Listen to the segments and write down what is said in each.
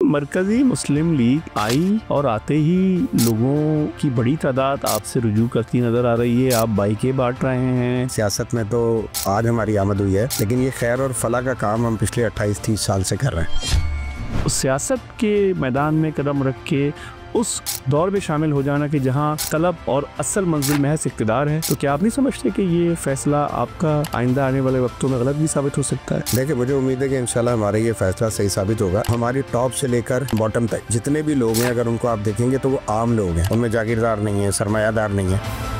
مرکزی مسلم لیگ آئی اور آتے ہی لوگوں کی بڑی تعداد آپ سے رجوع کرتی نظر آ رہی ہے، آپ بائکیں بانٹ رہے ہیں۔ سیاست میں تو آج ہماری آمد ہوئی ہے، لیکن یہ خیر اور فلاح کا کام ہم پچھلے 28-30 سال سے کر رہے ہیں۔ سیاست کے میدان میں قدم رکھ کے اس دور میں شامل ہو جانا کہ جہاں طلب اور اصل منزل محض اقتدار ہے، تو کیا آپ نہیں سمجھتے کہ یہ فیصلہ آپ کا آئندہ آنے والے وقتوں میں غلط بھی ثابت ہو سکتا ہے؟ دیکھیں، مجھے امید ہے کہ انشاءاللہ ہمارا یہ فیصلہ صحیح ثابت ہوگا۔ ہماری ٹاپ سے لے کر باٹم تک جتنے بھی لوگ ہیں، اگر ان کو آپ دیکھیں گے تو وہ عام لوگ ہیں، ان میں جاگیردار نہیں ہیں، سرمایہ دار نہیں ہیں۔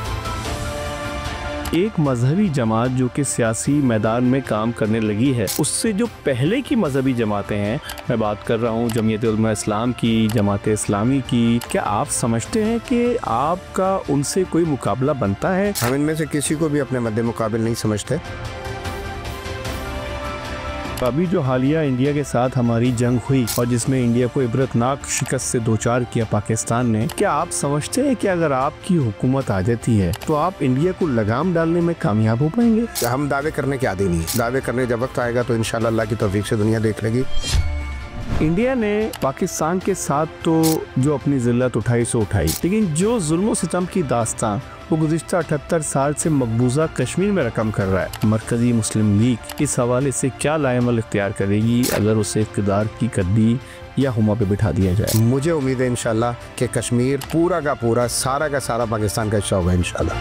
ایک مذہبی جماعت جو کہ سیاسی میدان میں کام کرنے لگی ہے، اس سے جو پہلے کی مذہبی جماعتیں ہیں، میں بات کر رہا ہوں جمعیت علماء اسلام کی، جماعت اسلامی کی، کیا آپ سمجھتے ہیں کہ آپ کا ان سے کوئی مقابلہ بنتا ہے؟ ہم ان میں سے کسی کو بھی اپنے مد مقابل نہیں سمجھتے۔ ابھی جو حالیہ انڈیا کے ساتھ ہماری جنگ ہوئی اور جس میں انڈیا کو عبرتناک شکست سے دوچار کیا پاکستان نے، کیا آپ سمجھتے ہیں کہ اگر آپ کی حکومت آ جاتی ہے تو آپ انڈیا کو لگام ڈالنے میں کامیاب ہو پائیں گے؟ ہم دعوے کرنے کے عادی نہیں ہیں، دعوے کرنے جب وقت آئے گا تو انشاءاللہ اللہ کی توفیق سے دنیا دیکھ لے گی۔ انڈیا نے پاکستان کے ساتھ تو جو اپنی ذلت اٹھائی سو اٹھائی، لیکن جو ظلم و ستم کی داستان وہ گزشتہ 78 سال سے مقبوضہ کشمیر میں رقم کر رہا ہے، مرکزی مسلم لیگ اس حوالے سے کیا لائے عمل اختیار کرے گی اگر اسے اقتدار کی گدی یا ہما پہ بٹھا دیا جائے؟ مجھے امید ہے انشاءاللہ کہ کشمیر پورا کا پورا، سارا کا سارا پاکستان کا حصہ ہوگا انشاءاللہ۔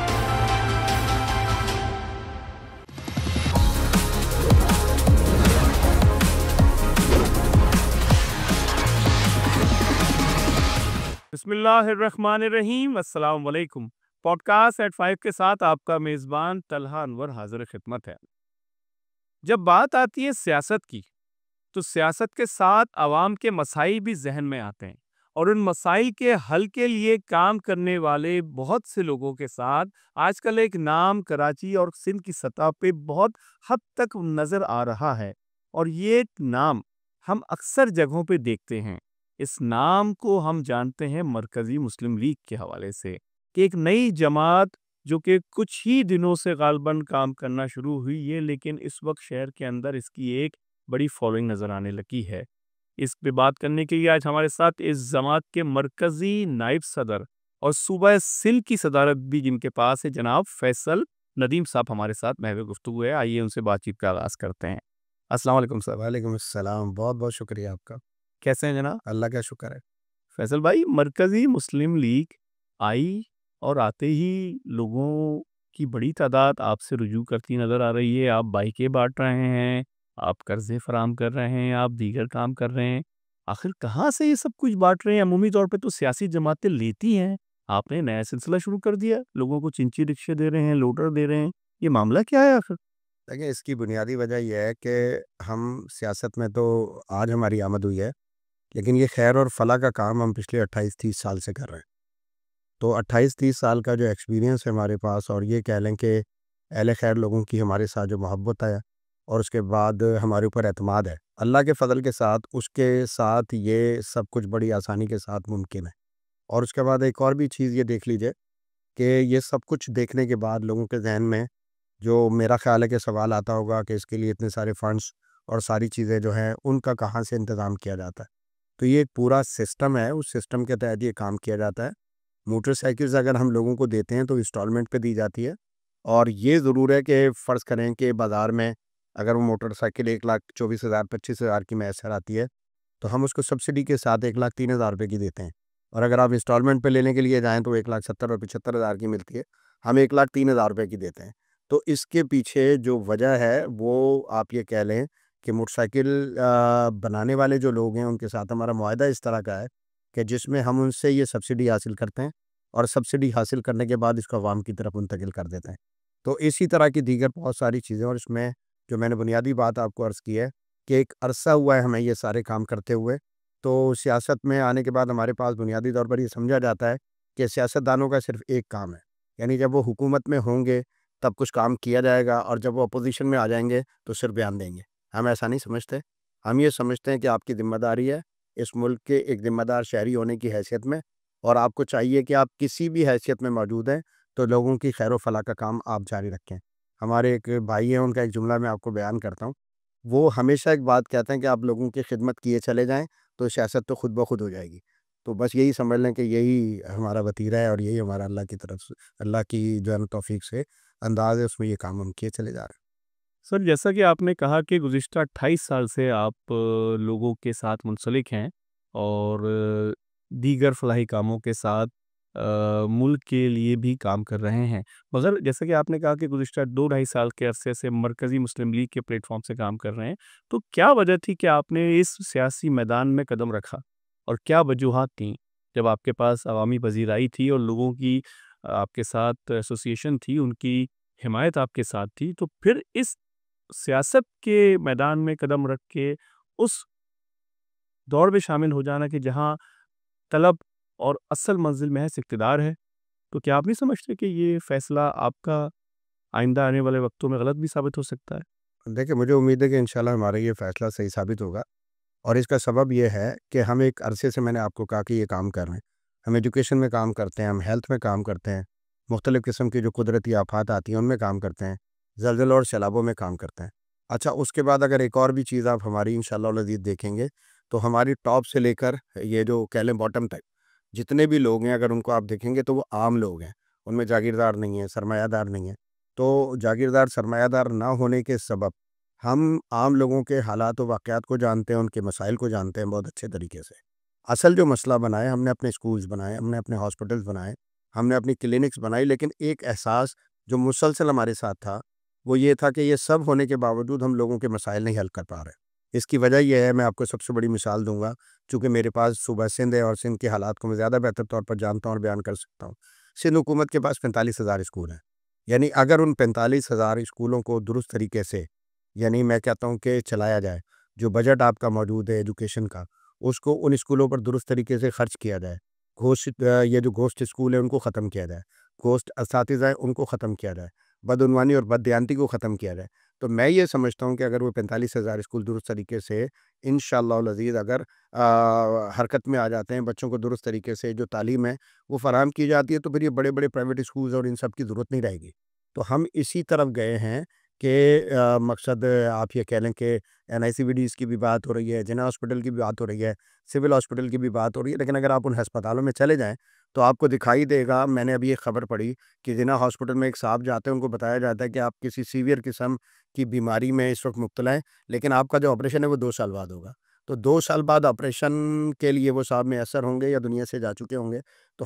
بسم اللہ الرحمن الرحیم، السلام علیکم۔ پوڈ کاسٹ ایٹ 5 کے ساتھ آپ کا میزبان طلحہ انور حاضر خدمت ہے۔ جب بات آتی ہے سیاست کی تو سیاست کے ساتھ عوام کے مسائل بھی ذہن میں آتے ہیں، اور ان مسائل کے حل کے لیے کام کرنے والے بہت سے لوگوں کے ساتھ آج کل ایک نام کراچی اور سندھ کی سطح پہ بہت حد تک نظر آ رہا ہے، اور یہ نام ہم اکثر جگہوں پہ دیکھتے ہیں۔ اس نام کو ہم جانتے ہیں مرکزی مسلم لیگ کے حوالے سے، کہ ایک نئی جماعت جو کہ کچھ ہی دنوں سے غالباً کام کرنا شروع ہوئی ہے، لیکن اس وقت شہر کے اندر اس کی ایک بڑی فالوئنگ نظر آنے لگی ہے۔ اس پہ بات کرنے کے لیے آج ہمارے ساتھ اس جماعت کے مرکزی نائب صدر اور صوبہ سندھ کی صدارت بھی جن کے پاس ہے، جناب فیصل ندیم صاحب ہمارے ساتھ محو گفتگو ہے۔ آئیے ان سے بات چیت کا آغاز کرتے ہیں۔ السلام علیکم صاحب۔ وعلیکم السلام، بہت بہت شکریہ آپ کا۔ کیسے ہیں جناب؟ اللہ کا شکر ہے۔ فیصل بھائی، مرکزی مسلم لیگ آئی اور آتے ہی لوگوں کی بڑی تعداد آپ سے رجوع کرتی نظر آ رہی ہے، آپ بائکیں بانٹ رہے ہیں، آپ قرضے فراہم کر رہے ہیں، آپ دیگر کام کر رہے ہیں، آخر کہاں سے یہ سب کچھ بانٹ رہے ہیں؟ عمومی طور پہ تو سیاسی جماعتیں لیتی ہیں، آپ نے نیا سلسلہ شروع کر دیا، لوگوں کو چنچی رکشے دے رہے ہیں، لوڈر دے رہے ہیں، یہ معاملہ کیا ہے آخر؟ دیکھیں، اس کی بنیادی وجہ یہ ہے کہ ہم سیاست میں تو آج ہماری آمد ہوئی ہے، لیکن یہ خیر اور فلاح کا کام ہم پچھلے 28-30 سال سے کر رہے ہیں۔ تو 28-30 سال کا جو ایکسپیرینس ہے ہمارے پاس، اور یہ کہہ لیں کہ اہل خیر لوگوں کی ہمارے ساتھ جو محبت ہے اور اس کے بعد ہمارے اوپر اعتماد ہے، اللہ کے فضل کے ساتھ اس کے ساتھ یہ سب کچھ بڑی آسانی کے ساتھ ممکن ہے۔ اور اس کے بعد ایک اور بھی چیز یہ دیکھ لیجئے کہ یہ سب کچھ دیکھنے کے بعد لوگوں کے ذہن میں جو میرا خیال ہے کہ سوال آتا ہوگا کہ اس کے لیے اتنے سارے فنڈز اور ساری چیزیں جو ہیں ان کا کہاں سے انتظام کیا جاتا ہے۔ تو یہ ایک پورا سسٹم ہے، اس سسٹم کے تحت یہ کام کیا جاتا ہے۔ موٹر سائیکلز اگر ہم لوگوں کو دیتے ہیں تو انسٹالمنٹ پہ دی جاتی ہے، اور یہ ضرور ہے کہ فرض کریں کہ بازار میں اگر وہ موٹر سائیکل 1,24,000 25,000 کی میسر آتی ہے تو ہم اس کو سبسڈی کے ساتھ 1,03,000 روپے کی دیتے ہیں، اور اگر آپ انسٹالمنٹ پہ لینے کے لیے جائیں تو 1,70,000 اور 75,000 کی ملتی ہے، ہم 1,03,000 روپے کی دیتے ہیں۔ تو اس کے پیچھے جو وجہ ہے وہ آپ یہ کہہ لیں کہ موٹر سائیکل بنانے والے جو لوگ ہیں ان کے ساتھ ہمارا معاہدہ اس طرح کا ہے کہ جس میں ہم ان سے یہ سبسڈی حاصل کرتے ہیں، اور سبسڈی حاصل کرنے کے بعد اس کو عوام کی طرف منتقل کر دیتے ہیں۔ تو اسی طرح کی دیگر بہت ساری چیزیں، اور اس میں جو میں نے بنیادی بات آپ کو عرض کی ہے کہ ایک عرصہ ہوا ہے ہمیں یہ سارے کام کرتے ہوئے، تو سیاست میں آنے کے بعد ہمارے پاس بنیادی طور پر یہ سمجھا جاتا ہے کہ سیاستدانوں کا صرف ایک کام ہے، یعنی جب وہ حکومت میں ہوں گے تب کچھ کام کیا جائے گا، اور جب وہ اپوزیشن میں آ جائیں گے تو صرف بیان دیں گے۔ ہم ایسا نہیں سمجھتے، ہم یہ سمجھتے ہیں کہ آپ کی ذمہ داری ہے اس ملک کے ایک ذمہ دار شہری ہونے کی حیثیت میں، اور آپ کو چاہیے کہ آپ کسی بھی حیثیت میں موجود ہیں تو لوگوں کی خیر و فلاح کا کام آپ جاری رکھیں۔ ہمارے ایک بھائی ہیں، ان کا ایک جملہ میں آپ کو بیان کرتا ہوں، وہ ہمیشہ ایک بات کہتے ہیں کہ آپ لوگوں کی خدمت کیے چلے جائیں تو سیاست تو خود بخود ہو جائے گی. تو بس یہی سمجھ لیں کہ یہی ہمارا وتیرہ ہے اور یہی ہمارا اللہ کی طرف سے اللہ کی جو ہے نا توفیق سے انداز ہے، اس میں یہ کام ہم کیے چلے جا رہے ہیں. سر جیسا کہ آپ نے کہا کہ گزشتہ 28 سال سے آپ لوگوں کے ساتھ منسلک ہیں اور دیگر فلاحی کاموں کے ساتھ ملک کے لیے بھی کام کر رہے ہیں، مگر جیسا کہ آپ نے کہا کہ گزشتہ 2 ڈھائی سال کے عرصے سے مرکزی مسلم لیگ کے پلیٹ فارم سے کام کر رہے ہیں، تو کیا وجہ تھی کہ آپ نے اس سیاسی میدان میں قدم رکھا اور کیا وجوہات تھیں جب آپ کے پاس عوامی پذیرائی تھی اور لوگوں کی آپ کے ساتھ ایسوسیشن تھی، ان کی حمایت آپ کے ساتھ تھی، تو پھر اس سیاست کے میدان میں قدم رکھ کے اس دور میں شامل ہو جانا کہ جہاں طلب اور اصل منزل محض اقتدار ہے، تو کیا آپ نہیں سمجھتے کہ یہ فیصلہ آپ کا آئندہ آنے والے وقتوں میں غلط بھی ثابت ہو سکتا ہے؟ دیکھیں مجھے امید ہے کہ انشاءاللہ ہمارا یہ فیصلہ صحیح ثابت ہوگا، اور اس کا سبب یہ ہے کہ ہم ایک عرصے سے، میں نے آپ کو کہا کہ یہ کام کر رہے ہیں. ہم ایجوکیشن میں کام کرتے ہیں، ہم ہیلتھ میں کام کرتے ہیں، مختلف قسم کی جو قدرتی آفات آتی ہیں ان میں کام کرتے ہیں، زلزلوں اور سیلابوں میں کام کرتے ہیں. اچھا، اس کے بعد اگر ایک اور بھی چیز آپ ہماری انشاءاللہ العزیز دیکھیں گے تو ہماری ٹاپ سے لے کر یہ جو کہہ لیں باٹم تک جتنے بھی لوگ ہیں، اگر ان کو آپ دیکھیں گے تو وہ عام لوگ ہیں، ان میں جاگیردار نہیں ہیں، سرمایہ دار نہیں ہیں. تو جاگیردار سرمایہ دار نہ ہونے کے سبب ہم عام لوگوں کے حالات و واقعات کو جانتے ہیں، ان کے مسائل کو جانتے ہیں بہت اچھے طریقے سے. اصل جو مسئلہ بنائے، ہم نے اپنے اسکولز بنائے، ہم نے اپنے ہاسپٹلز بنائے، ہم نے اپنی کلینکس بنائی، لیکن ایک احساس جو مسلسل ہمارے ساتھ تھا وہ یہ تھا کہ یہ سب ہونے کے باوجود ہم لوگوں کے مسائل نہیں حل کر پا رہے. اس کی وجہ یہ ہے، میں آپ کو سب سے بڑی مثال دوں گا، چونکہ میرے پاس صوبہ سندھ ہے اور سندھ کے حالات کو میں زیادہ بہتر طور پر جانتا ہوں اور بیان کر سکتا ہوں. سندھ حکومت کے پاس 45,000 اسکول ہیں. یعنی اگر ان 45,000 اسکولوں کو درست طریقے سے، یعنی میں کہتا ہوں کہ چلایا جائے، جو بجٹ آپ کا موجود ہے ایجوکیشن کا، اس کو ان اسکولوں پر درست طریقے سے خرچ کیا جائے، یہ جو گھوسٹ اسکول ہے ان کو ختم کیا جائے، گھوسٹ اساتذہ ہیں ان کو ختم کیا جائے، بدعنوانی اور بددیانتی کو ختم کیا جائے، تو میں یہ سمجھتا ہوں کہ اگر وہ 45,000 اسکول درست طریقے سے انشاءاللہ العزیز اگر حرکت میں آ جاتے ہیں، بچوں کو درست طریقے سے جو تعلیم ہے وہ فراہم کی جاتی ہے، تو پھر یہ بڑے بڑے پرائیویٹ اسکولز اور ان سب کی ضرورت نہیں رہے گی. تو ہم اسی طرف گئے ہیں کہ مقصد آپ یہ کہہ لیں کہ NICVDs کی بھی بات ہو رہی ہے، جنا ہاسپٹل کی بھی بات ہو رہی ہے، سول ہاسپٹل کی بھی بات ہو رہی ہے، لیکن اگر آپ ان ہسپتالوں میں چلے جائیں تو آپ کو دکھائی دے گا. میں نے ابھی ایک خبر پڑھی کہ جنا ہاسپٹل میں ایک صاحب جاتے ہیں، ان کو بتایا جاتا ہے کہ آپ کسی سیویئر قسم کی بیماری میں اس وقت مبتلا ہیں، لیکن آپ کا جو آپریشن ہے وہ 2 سال بعد ہوگا. تو 2 سال بعد آپریشن کے لیے وہ صاحب میں اثر ہوں گے یا دنیا سے جا چکے ہوں گے. تو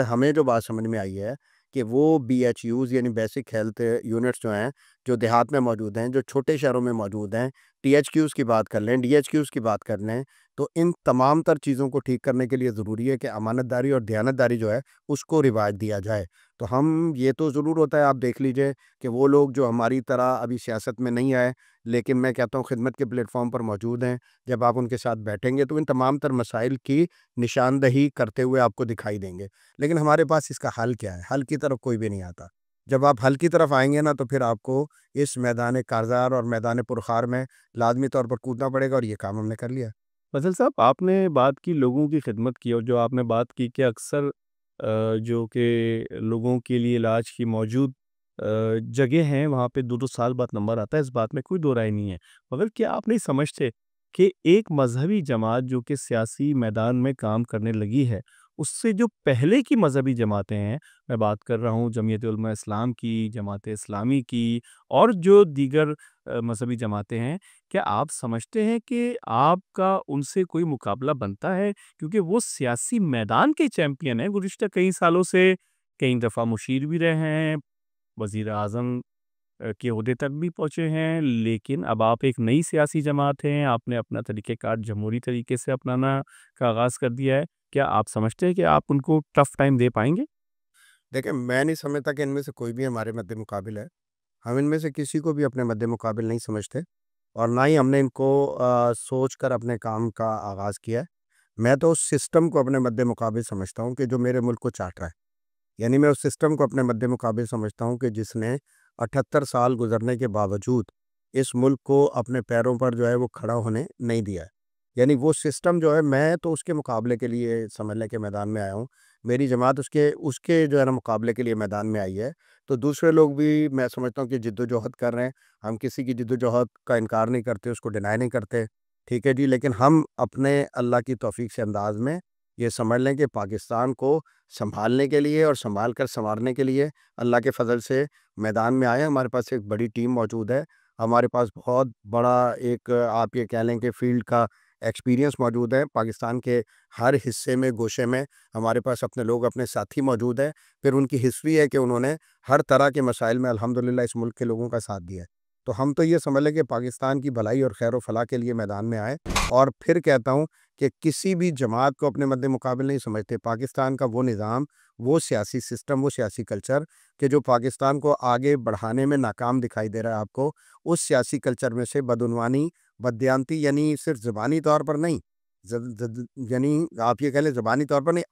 ہمیں جو بات سمجھ میں آئی ہے کہ وہ BHUs یعنی بیسک ہیلتھ یونٹس جو ہیں، جو دیہات میں موجود ہیں، جو چھوٹے شہروں میں موجود ہیں، THQs کی بات کر لیں، DHQs کی بات کر لیں، تو ان تمام تر چیزوں کو ٹھیک کرنے کے لیے ضروری ہے کہ امانت داری اور دیانت داری جو ہے اس کو رواج دیا جائے. تو ہم یہ تو ضرور ہوتا ہے، آپ دیکھ لیجئے کہ وہ لوگ جو ہماری طرح ابھی سیاست میں نہیں آئے لیکن میں کہتا ہوں خدمت کے پلیٹ فارم پر موجود ہیں، جب آپ ان کے ساتھ بیٹھیں گے تو ان تمام تر مسائل کی نشاندہی کرتے ہوئے آپ کو دکھائی دیں گے. لیکن ہمارے پاس اس کا حل کیا ہے؟ حل کی طرف کوئی بھی نہیں آتا. جب آپ حل کی طرف آئیں گے نا تو پھر آپ کو اس میدان کارزار اور میدان پرخار میں لازمی طور پر کودنا پڑے گا، اور یہ کام ہم نے کر لیا. فضل صاحب، آپ نے بات کی لوگوں کی خدمت کی، اور جو آپ نے بات کی کہ اکثر جو کہ لوگوں کے لیے علاج کی موجود جگہ ہیں وہاں پہ 2 2 سال بعد نمبر آتا ہے، اس بات میں کوئی دو رائے نہیں ہے، مگر کیا آپ نہیں سمجھتے کہ ایک مذہبی جماعت جو کہ سیاسی میدان میں کام کرنے لگی ہے، اس سے جو پہلے کی مذہبی جماعتیں ہیں، میں بات کر رہا ہوں جمعیت علماء اسلام کی، جماعت اسلامی کی، اور جو دیگر مذہبی جماعتیں ہیں، کیا آپ سمجھتے ہیں کہ آپ کا ان سے کوئی مقابلہ بنتا ہے؟ کیونکہ وہ سیاسی میدان کے چیمپئن ہیں، گزشتہ کئی سالوں سے کئی دفعہ مشیر بھی رہے ہیں، وزیر اعظم کے عہدے تک بھی پہنچے ہیں، لیکن اب آپ ایک نئی سیاسی جماعت ہیں، آپ نے اپنا طریقہ کار جمہوری طریقے سے اپنانا کا آغاز کر دیا ہے. کیا آپ سمجھتے ہیں کہ آپ ان کو ٹف ٹائم دے پائیں گے؟ دیکھیں میں نہیں سمجھتا کہ ان میں سے کوئی بھی ہمارے مد مقابل ہے. ہم ان میں سے کسی کو بھی اپنے مد مقابل نہیں سمجھتے، اور نہ ہی ہم نے ان کو سوچ کر اپنے کام کا آغاز کیا ہے. میں تو اس سسٹم کو اپنے مد مقابل سمجھتا ہوں کہ جو میرے ملک کو چاٹ رہا ہے. یعنی میں اس سسٹم کو اپنے مد مقابل سمجھتا ہوں کہ جس نے 78 سال گزرنے کے باوجود اس ملک کو اپنے پیروں پر جو ہے وہ کھڑا ہونے نہیں دیا ہے. یعنی وہ سسٹم جو ہے، میں تو اس کے مقابلے کے لیے سمجھنے کے میدان میں آیا ہوں. میری جماعت اس کے جو ہے نا مقابلے کے لیے میدان میں آئی ہے. تو دوسرے لوگ بھی میں سمجھتا ہوں کہ جد و جہد کر رہے ہیں. ہم کسی کی جد و جہد کا انکار نہیں کرتے، اس کو ڈینائی نہیں کرتے. ٹھیک ہے جی، لیکن ہم اپنے اللہ کی توفیق سے انداز میں یہ سمجھ لیں کہ پاکستان کو سنبھالنے کے لیے اور سنبھال کر سنوارنے کے لیے اللہ کے فضل سے میدان میں آئے. ہمارے پاس ایک بڑی ٹیم موجود ہے، ہمارے پاس بہت بڑا ایک آپ یہ کہہ لیں کہ فیلڈ کا ایکسپیرینس موجود ہے. پاکستان کے ہر حصے میں گوشے میں ہمارے پاس اپنے لوگ، اپنے ساتھی موجود ہیں. پھر ان کی ہسٹری ہے کہ انہوں نے ہر طرح کے مسائل میں الحمدللہ اس ملک کے لوگوں کا ساتھ دیا ہے. تو ہم تو یہ سمجھ لیں کہ پاکستان کی بھلائی اور خیر و فلاح کے لیے میدان میں آئے. اور پھر کہتا ہوں کہ کسی بھی جماعت کو اپنے مد مقابل نہیں سمجھتے. پاکستان کا وہ نظام، وہ سیاسی سسٹم، وہ سیاسی کلچر کہ جو پاکستان کو آگے بڑھانے میں ناکام دکھائی دے رہا ہے آپ کو، اس سیاسی کلچر میں سے بدعنوانی، بددیانتی، یعنی صرف زبانی طور پر نہیں، یعنی آپ یہ کہہ لیں زبانی طور پر نہیں،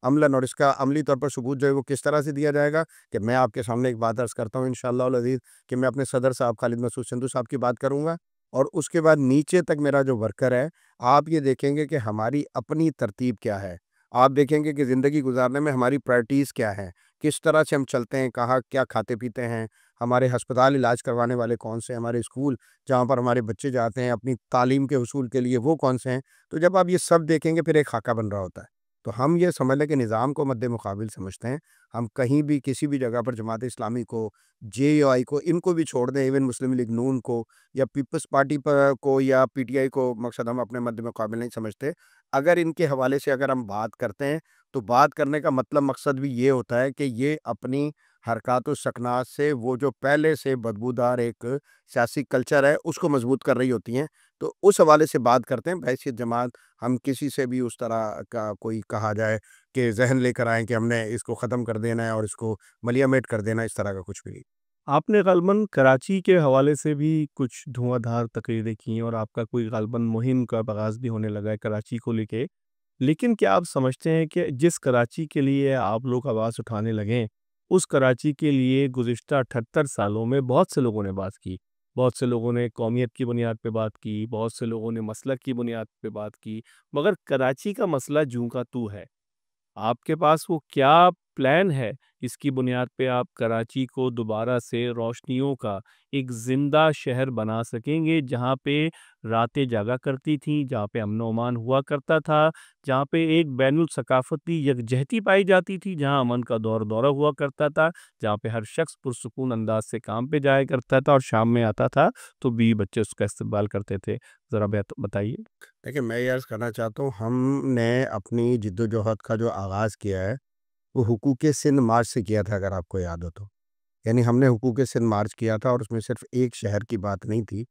عملاً اور اس کا عملی طور پر ثبوت جو ہے وہ کس طرح سے دیا جائے گا کہ میں آپ کے سامنے ایک بات عرض کرتا ہوں انشاءاللہ العزیز کہ میں اپنے صدر صاحب خالد مسعود سندھو صاحب کی بات کروں گا، اور اس کے بعد نیچے تک میرا جو ورکر ہے، آپ یہ دیکھیں گے کہ ہماری اپنی ترتیب کیا ہے. آپ دیکھیں گے کہ زندگی گزارنے میں ہماری پرائرٹیز کیا ہیں، کس طرح سے ہم چلتے ہیں، کہاں کیا کھاتے پیتے ہیں، ہمارے ہسپتال علاج کروانے والے کون سے ہیں، ہمارے اسکول جہاں پر ہمارے بچے جاتے ہیں اپنی تعلیم کے حصول کے لیے وہ کون سے ہیں. تو جب آپ یہ سب دیکھیں گے پھر ایک خاکہ بن رہا ہوتا ہے. تو ہم یہ سمجھ لیں کہ نظام کو مد مقابل سمجھتے ہیں. ہم کہیں بھی کسی بھی جگہ پر جماعت اسلامی کو، جے یو آئی کو، ان کو بھی چھوڑ دیں، ایون مسلم لیگ نون کو یا پیپلز پارٹی کو یا پی ٹی آئی کو، مقصد ہم اپنے مد مقابل نہیں سمجھتے. اگر ان کے حوالے سے اگر ہم بات کرتے ہیں تو بات کرنے کا مطلب مقصد بھی یہ ہوتا ہے کہ یہ اپنی حرکات و سکنات سے وہ جو پہلے سے بدبودار ایک سیاسی کلچر ہے اس کو مضبوط کر رہی ہوتی ہیں. تو اس حوالے سے بات کرتے ہیں. بحیثیت جماعت ہم کسی سے بھی اس طرح کا کوئی کہا جائے کہ ذہن لے کر آئیں کہ ہم نے اس کو ختم کر دینا ہے اور اس کو ملیامیٹ کر دینا، اس طرح کا کچھ بھی نہیں. آپ نے غالباً کراچی کے حوالے سے بھی کچھ دھواں دھار تقریریں کی ہیں، اور آپ کا کوئی غالباً مہم کا آغاز بھی ہونے لگا ہے کراچی کو لے کے. لیکن کیا آپ سمجھتے ہیں کہ جس کراچی کے لیے آپ لوگ آواز اٹھانے لگیں، اس کراچی کے لیے گزشتہ 78 سالوں میں بہت سے لوگوں نے بات کی، بہت سے لوگوں نے قومیت کی بنیاد پہ بات کی، بہت سے لوگوں نے مسلک کی بنیاد پہ بات کی، مگر کراچی کا مسئلہ جوں کا تو ہے. آپ کے پاس وہ کیا پلان ہے اس کی بنیاد پہ آپ کراچی کو دوبارہ سے روشنیوں کا ایک زندہ شہر بنا سکیں گے، جہاں پہ راتیں جاگا کرتی تھیں، جہاں پہ امن و امان ہوا کرتا تھا، جہاں پہ ایک بین الثقافتی یکجہتی پائی جاتی تھی، جہاں امن کا دورہ ہوا کرتا تھا، جہاں پہ ہر شخص پرسکون انداز سے کام پہ جایا کرتا تھا اور شام میں آتا تھا تو بیوی بچے اس کا استقبال کرتے تھے. ذرا بتائیے. دیکھیں میں یہ عرض کرنا چاہتا ہوں، ہم نے اپنی جد و جہد کا جو آغاز کیا ہے وہ حقوق سندھ مارچ سے کیا تھا، اگر آپ کو یاد ہو تو. یعنی ہم نے حقوق سندھ مارچ کیا تھا اور اس میں صرف ایک شہر کی بات نہیں تھی.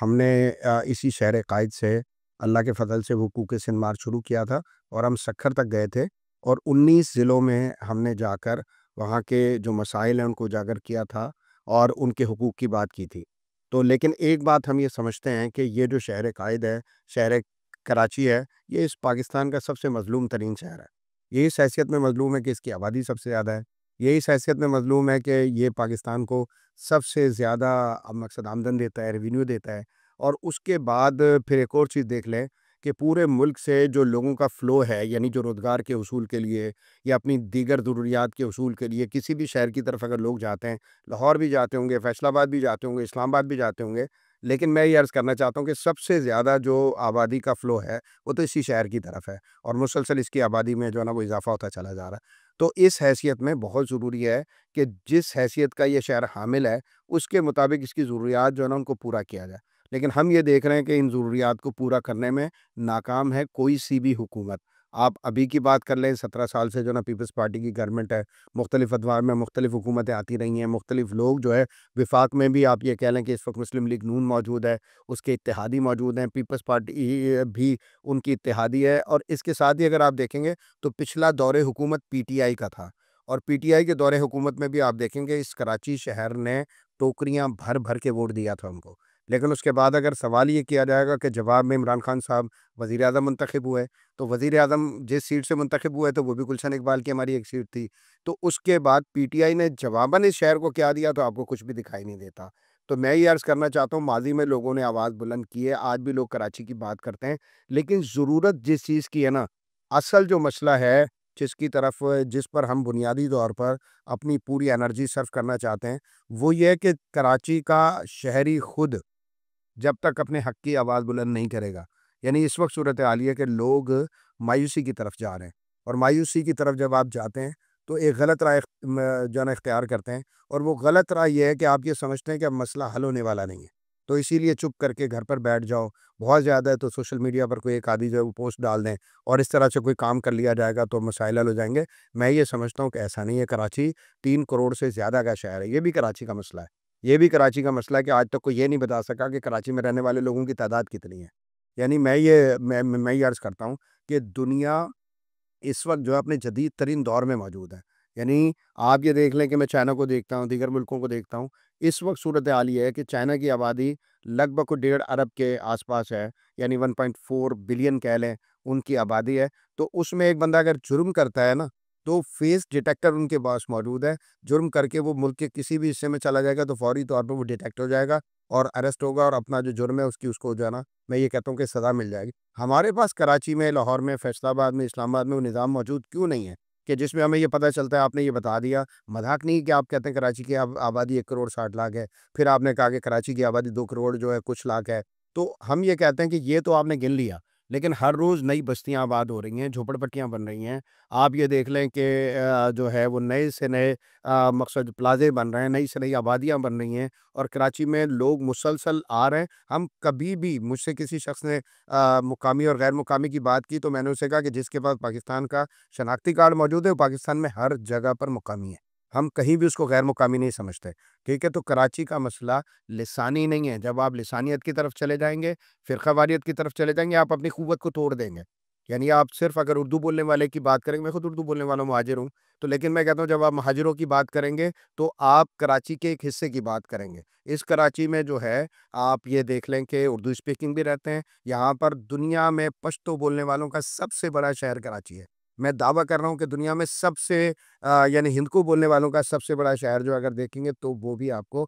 ہم نے اسی شہر قائد سے اللہ کے فضل سے حقوق سندھ مارچ شروع کیا تھا اور ہم سکھر تک گئے تھے اور 19 ضلعوں میں ہم نے جا کر وہاں کے جو مسائل ہیں ان کو اجاگر کیا تھا اور ان کے حقوق کی بات کی تھی. تو لیکن ایک بات ہم یہ سمجھتے ہیں کہ یہ جو شہر قائد ہے، شہر کراچی ہے، یہ اس پاکستان کا سب سے مظلوم ترین شہر ہے. یہ اس حیثیت میں مظلوم ہے کہ اس کی آبادی سب سے زیادہ ہے. یہ اس حیثیت میں مظلوم ہے کہ یہ پاکستان کو سب سے زیادہ مقصد آمدن دیتا ہے، ریونیو دیتا ہے. اور اس کے بعد پھر ایک اور چیز دیکھ لیں کہ پورے ملک سے جو لوگوں کا فلو ہے، یعنی جو روزگار کے حصول کے لیے یا اپنی دیگر ضروریات کے حصول کے لیے کسی بھی شہر کی طرف اگر لوگ جاتے ہیں، لاہور بھی جاتے ہوں گے، فیصل آباد بھی جاتے ہوں گے، اسلام آباد بھی جاتے ہوں گے، لیکن میں یہ عرض کرنا چاہتا ہوں کہ سب سے زیادہ جو آبادی کا فلو ہے وہ تو اسی شہر کی طرف ہے اور مسلسل اس کی آبادی میں جو ہے نا وہ اضافہ ہوتا چلا جا رہا ہے. تو اس حیثیت میں بہت ضروری ہے کہ جس حیثیت کا یہ شہر حامل ہے اس کے مطابق اس کی ضروریات جو ہے نا ان کو پورا کیا جائے. لیکن ہم یہ دیکھ رہے ہیں کہ ان ضروریات کو پورا کرنے میں ناکام ہے کوئی سی بھی حکومت. آپ ابھی کی بات کر لیں، 17 سال سے جو نا پیپلز پارٹی کی گورنمنٹ ہے، مختلف ادوار میں مختلف حکومتیں آتی رہی ہیں، مختلف لوگ جو ہے وفاق میں بھی آپ یہ کہہ لیں کہ اس وقت مسلم لیگ نون موجود ہے، اس کے اتحادی موجود ہیں، پیپلز پارٹی بھی ان کی اتحادی ہے. اور اس کے ساتھ ہی اگر آپ دیکھیں گے تو پچھلا دور حکومت پی ٹی آئی کا تھا اور پی ٹی آئی کے دور حکومت میں بھی آپ دیکھیں گے اس کراچی شہر نے ٹوکریاں بھر بھر کے ووٹ دیا تھا ان کو. لیکن اس کے بعد اگر سوال یہ کیا جائے گا کہ جواب میں عمران خان صاحب وزیر اعظم منتخب ہوئے، تو وزیر اعظم جس سیٹ سے منتخب ہوئے تو وہ بھی گلشن اقبال کی ہماری ایک سیٹ تھی. تو اس کے بعد پی ٹی آئی نے جواباً اس شہر کو کیا دیا تو آپ کو کچھ بھی دکھائی نہیں دیتا. تو میں یہ عرض کرنا چاہتا ہوں، ماضی میں لوگوں نے آواز بلند کی ہے، آج بھی لوگ کراچی کی بات کرتے ہیں، لیکن ضرورت جس چیز کی ہے نا، اصل جو مسئلہ ہے جس پر ہم بنیادی طور پر اپنی پوری انرجی صرف کرنا چاہتے ہیں، وہ یہ ہے کہ کراچی کا شہری خود جب تک اپنے حق کی آواز بلند نہیں کرے گا. یعنی اس وقت صورتحال یہ ہے کہ لوگ مایوسی کی طرف جا رہے ہیں، اور مایوسی کی طرف جب آپ جاتے ہیں تو ایک غلط رائے جو ہے نا اختیار کرتے ہیں، اور وہ غلط رائے یہ ہے کہ آپ یہ سمجھتے ہیں کہ اب مسئلہ حل ہونے والا نہیں ہے، تو اسی لیے چپ کر کے گھر پر بیٹھ جاؤ. بہت زیادہ ہے تو سوشل میڈیا پر کوئی ایک آدھی جو ہے وہ پوسٹ ڈال دیں، اور اس طرح سے کوئی کام کر لیا جائے گا تو مسائل حل ہو جائیں گے. میں یہ سمجھتا ہوں کہ ایسا نہیں ہے. کراچی 3 کروڑ سے زیادہ کا شہر ہے. یہ بھی کراچی کا مسئلہ ہے. یہ بھی کراچی کا مسئلہ ہے کہ آج تک کوئی یہ نہیں بتا سکا کہ کراچی میں رہنے والے لوگوں کی تعداد کتنی ہے. یعنی میں یہ عرض کرتا ہوں کہ دنیا اس وقت جو ہے اپنے جدید ترین دور میں موجود ہے. یعنی آپ یہ دیکھ لیں کہ میں چائنا کو دیکھتا ہوں، دیگر ملکوں کو دیکھتا ہوں. اس وقت صورتحال یہ ہے کہ چائنا کی آبادی لگ بھگ 1.5 ارب کے آس پاس ہے، یعنی 1.4 بلین کہہ لیں ان کی آبادی ہے. تو اس میں ایک بندہ اگر جرم کرتا ہے نا تو فیس ڈیٹیکٹر ان کے پاس موجود ہے. جرم کر کے وہ ملک کے کسی بھی حصے میں چلا جائے گا تو فوری طور پہ وہ ڈیٹیکٹ ہو جائے گا اور اریسٹ ہوگا، اور اپنا جو جرم ہے اس کو جو ہے نا میں یہ کہتا ہوں کہ سزا مل جائے گی. ہمارے پاس کراچی میں، لاہور میں، فیصل آباد میں، اسلام آباد میں وہ نظام موجود کیوں نہیں ہے کہ جس میں ہمیں یہ پتہ چلتا ہے؟ آپ نے یہ بتا دیا، مذاق نہیں کہ آپ کہتے ہیں کراچی کی آبادی 1 کروڑ 60 لاکھ ہے، پھر آپ نے کہا کہ کراچی کی آبادی 2 کروڑ جو ہے کچھ لاکھ ہے. تو ہم یہ کہتے ہیں کہ یہ تو آپ نے گن لیا، لیکن ہر روز نئی بستیاں آباد ہو رہی ہیں، جھوپڑ پٹیاں بن رہی ہیں. آپ یہ دیکھ لیں کہ جو ہے وہ نئے سے نئے مقصد پلازے بن رہے ہیں، نئی سے نئی آبادیاں بن رہی ہیں، اور کراچی میں لوگ مسلسل آ رہے ہیں. ہم کبھی بھی، مجھ سے کسی شخص نے مقامی اور غیر مقامی کی بات کی تو میں نے اسے کہا کہ جس کے پاس پاکستان کا شناختی کارڈ موجود ہے وہ پاکستان میں ہر جگہ پر مقامی ہے. ہم کہیں بھی اس کو غیر مقامی نہیں سمجھتے. ٹھیک ہے، تو کراچی کا مسئلہ لسانی نہیں ہے. جب آپ لسانیت کی طرف چلے جائیں گے، فرقہ واریت کی طرف چلے جائیں گے، آپ اپنی قوت کو توڑ دیں گے. یعنی آپ صرف اگر اردو بولنے والے کی بات کریں گے، میں خود اردو بولنے والا مہاجر ہوں، تو لیکن میں کہتا ہوں جب آپ مہاجروں کی بات کریں گے تو آپ کراچی کے ایک حصے کی بات کریں گے. اس کراچی میں جو ہے آپ یہ دیکھ لیں کہ اردو اسپیکنگ بھی رہتے ہیں. یہاں پر دنیا میں پشتو بولنے والوں کا سب سے بڑا شہر کراچی ہے. میں دعویٰ کر رہا ہوں کہ دنیا میں سب سے یعنی ہندکو بولنے والوں کا سب سے بڑا شہر جو اگر دیکھیں گے تو وہ بھی آپ کو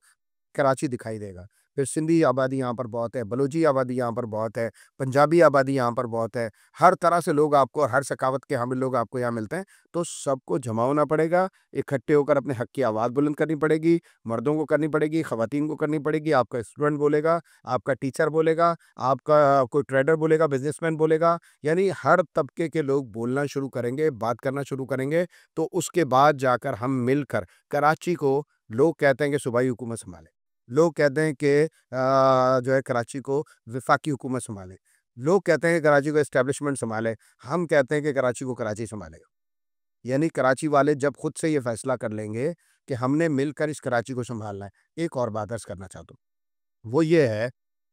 کراچی دکھائی دے گا. پھر سندھی آبادی یہاں پر بہت ہے، بلوچی آبادی یہاں پر بہت ہے، پنجابی آبادی یہاں پر بہت ہے. ہر طرح سے لوگ آپ کو، ہر ثقافت کے حامل لوگ آپ کو یہاں ملتے ہیں. تو سب کو جمع ہونا پڑے گا، اکٹھے ہو کر اپنے حق کی آواز بلند کرنی پڑے گی. مردوں کو کرنی پڑے گی، خواتین کو کرنی پڑے گی. آپ کا اسٹوڈنٹ بولے گا، آپ کا ٹیچر بولے گا، آپ کا کوئی ٹریڈر بولے گا، بزنس مین بولے گا. یعنی ہر طبقے کے لوگ بولنا شروع کریں گے، بات کرنا شروع کریں گے. تو اس کے بعد جا کر ہم مل کر کراچی کو، لوگ کہتے ہیں کہ صوبائی حکومت سنبھالے، لوگ کہتے ہیں کہ جو ہے کراچی کو وفاقی حکومت سنبھالے، لوگ کہتے ہیں کہ کراچی کو اسٹیبلشمنٹ سنبھالے. ہم کہتے ہیں کہ کراچی کو کراچی سنبھالے گا. یعنی کراچی والے جب خود سے یہ فیصلہ کر لیں گے کہ ہم نے مل کر اس کراچی کو سنبھالنا ہے. ایک اور بات عرض کرنا چاہتا ہوں، وہ یہ ہے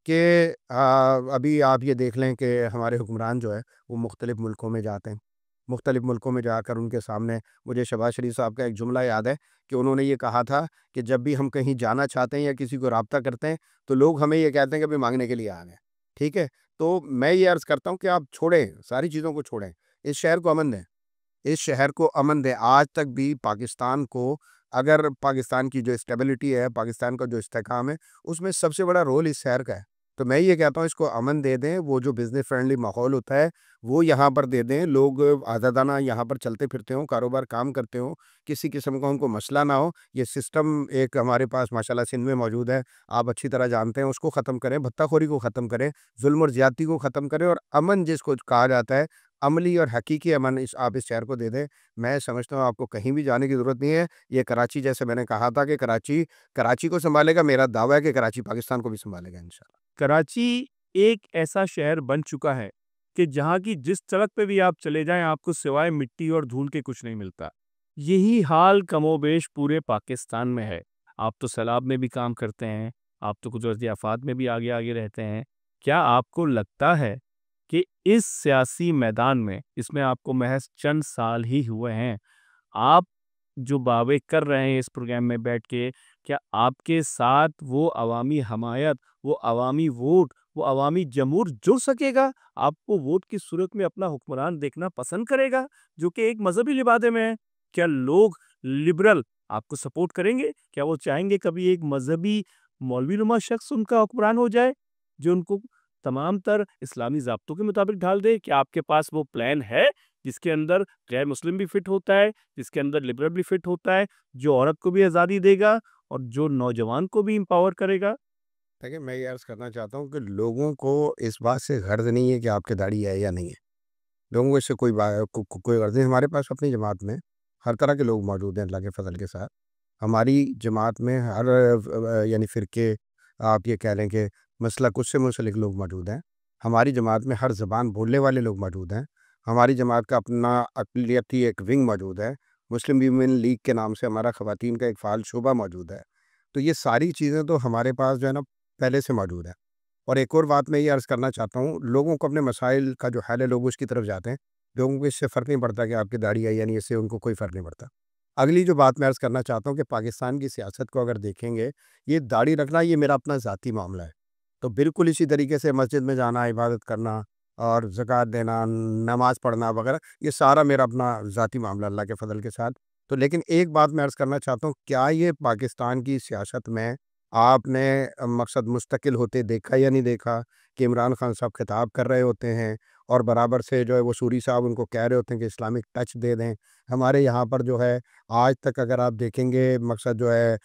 کہ ابھی آپ یہ دیکھ لیں کہ ہمارے حکمران جو ہے وہ مختلف ملکوں میں جاتے ہیں. مختلف ملکوں میں جا کر ان کے سامنے، مجھے شہباز شریف صاحب کا ایک جملہ یاد ہے کہ انہوں نے یہ کہا تھا کہ جب بھی ہم کہیں جانا چاہتے ہیں یا کسی کو رابطہ کرتے ہیں تو لوگ ہمیں یہ کہتے ہیں کہ ابھی مانگنے کے لیے آ گئے. ٹھیک ہے، تو میں یہ عرض کرتا ہوں کہ آپ چھوڑیں، ساری چیزوں کو چھوڑیں، اس شہر کو امن دیں، اس شہر کو امن دیں. آج تک بھی پاکستان کو، اگر پاکستان کی جو اسٹیبلٹی ہے، پاکستان کا جو استحکام ہے، اس میں سب سے بڑا رول اس شہر کا ہے. تو میں یہ کہتا ہوں اس کو امن دے دیں. وہ جو بزنس فرینڈلی ماحول ہوتا ہے وہ یہاں پر دے دیں. لوگ آزادانہ یہاں پر چلتے پھرتے ہوں، کاروبار کام کرتے ہوں، کسی قسم کا ان کو مسئلہ نہ ہو. یہ سسٹم ایک ہمارے پاس ماشاءاللہ سندھ میں موجود ہے، آپ اچھی طرح جانتے ہیں. اس کو ختم کریں، بھتہ خوری کو ختم کریں، ظلم اور زیادتی کو ختم کریں، اور امن جس کو کہا جاتا ہے، عملی اور حقیقی امن، آپ اس شہر کو دے دیں. میں سمجھتا ہوں آپ کو کہیں بھی جانے کی ضرورت نہیں ہے. یہ کراچی، جیسے میں نے کہا تھا کہ کراچی کو سنبھالے گا. میرا دعویٰ ہے کہ کراچی پاکستان کو بھی سنبھالے گا انشاءاللہ. کراچی ایک ایسا شہر بن چکا ہے کہ جہاں کی جس سڑک پہ بھی آپ چلے جائیں آپ کو سوائے مٹی اور دھول کے کچھ نہیں ملتا. یہی حال کم و بیش پورے پاکستان میں ہے. آپ تو سیلاب میں بھی کام کرتے ہیں، آپ تو قدرتی آفات میں بھی آگے آگے رہتے ہیں. کیا آپ کو لگتا ہے کہ اس سیاسی میدان میں، اس میں آپ کو محض چند سال ہی ہوئے ہیں، آپ جو دعوے کر رہے ہیں اس پروگرام میں بیٹھ کے، کیا آپ کے ساتھ وہ عوامی حمایت، وہ عوامی ووٹ، وہ عوامی جمہور جڑ سکے گا؟ آپ کو ووٹ کی صورت میں اپنا حکمران دیکھنا پسند کرے گا جو کہ ایک مذہبی لبادے میں ہے؟ کیا لوگ لبرل آپ کو سپورٹ کریں گے؟ کیا وہ چاہیں گے کبھی ایک مذہبی مولوی نما شخص ان کا حکمران ہو جائے جو ان کو تمام تر اسلامی ضابطوں کے مطابق ڈھال دے؟ کہ آپ کے پاس وہ پلان ہے جس کے اندر غیر مسلم بھی فٹ ہوتا ہے، جس کے اندر لبرل بھی فٹ ہوتا ہے، جو عورت کو بھی آزادی دے گا اور جو نوجوان کو بھی امپاور کرے گا؟ دیکھیے میں یہ عرض کرنا چاہتا ہوں کہ لوگوں کو اس بات سے غرض نہیں ہے کہ آپ کی داڑھی ہے یا نہیں ہے. لوگوں کو اس سے کوئی غرض نہیں. ہمارے پاس اپنی جماعت میں ہر طرح کے لوگ موجود ہیں اللہ کے فضل کے ساتھ. ہماری جماعت میں ہر یعنی فرقے، آپ یہ کہہ لیں کہ مسلک اس سے منسلک لوگ موجود ہیں. ہماری جماعت میں ہر زبان بولنے والے لوگ موجود ہیں. ہماری جماعت کا اپنا اقلیتی ایک ونگ موجود ہے. مسلم ویمن لیگ کے نام سے ہمارا خواتین کا ایک فعال شعبہ موجود ہے. تو یہ ساری چیزیں تو ہمارے پاس جو ہے نا پہلے سے موجود ہے. اور ایک اور بات میں یہ عرض کرنا چاہتا ہوں، لوگوں کو اپنے مسائل کا جو حل ہے لوگ اس کی طرف جاتے ہیں. لوگوں کو اس سے فرق نہیں پڑتا کہ آپ کی داڑھی ہے یعنی اس سے ان کو کوئی فرق نہیں پڑتا. اگلی جو بات میں عرض کرنا چاہتا ہوں کہ پاکستان کی سیاست کو اگر دیکھیں گے، یہ داڑھی رکھنا یہ میرا اپنا ذاتی معاملہ ہے. تو بالکل اسی طریقے سے مسجد میں جانا، عبادت کرنا اور زکوٰۃ دینا، نماز پڑھنا وغیرہ، یہ سارا میرا اپنا ذاتی معاملہ اللہ کے فضل کے ساتھ. تو لیکن ایک بات میں عرض کرنا چاہتا ہوں، کیا یہ پاکستان کی سیاست میں آپ نے مقصد مستقل ہوتے دیکھا یا نہیں دیکھا کہ عمران خان صاحب خطاب کر رہے ہوتے ہیں اور برابر سے جو ہے وہ سوری صاحب ان کو کہہ رہے ہوتے ہیں کہ اسلامک ٹچ دے دیں. ہمارے یہاں پر جو ہے آج تک اگر آپ دیکھیں گے مقصد جو ہے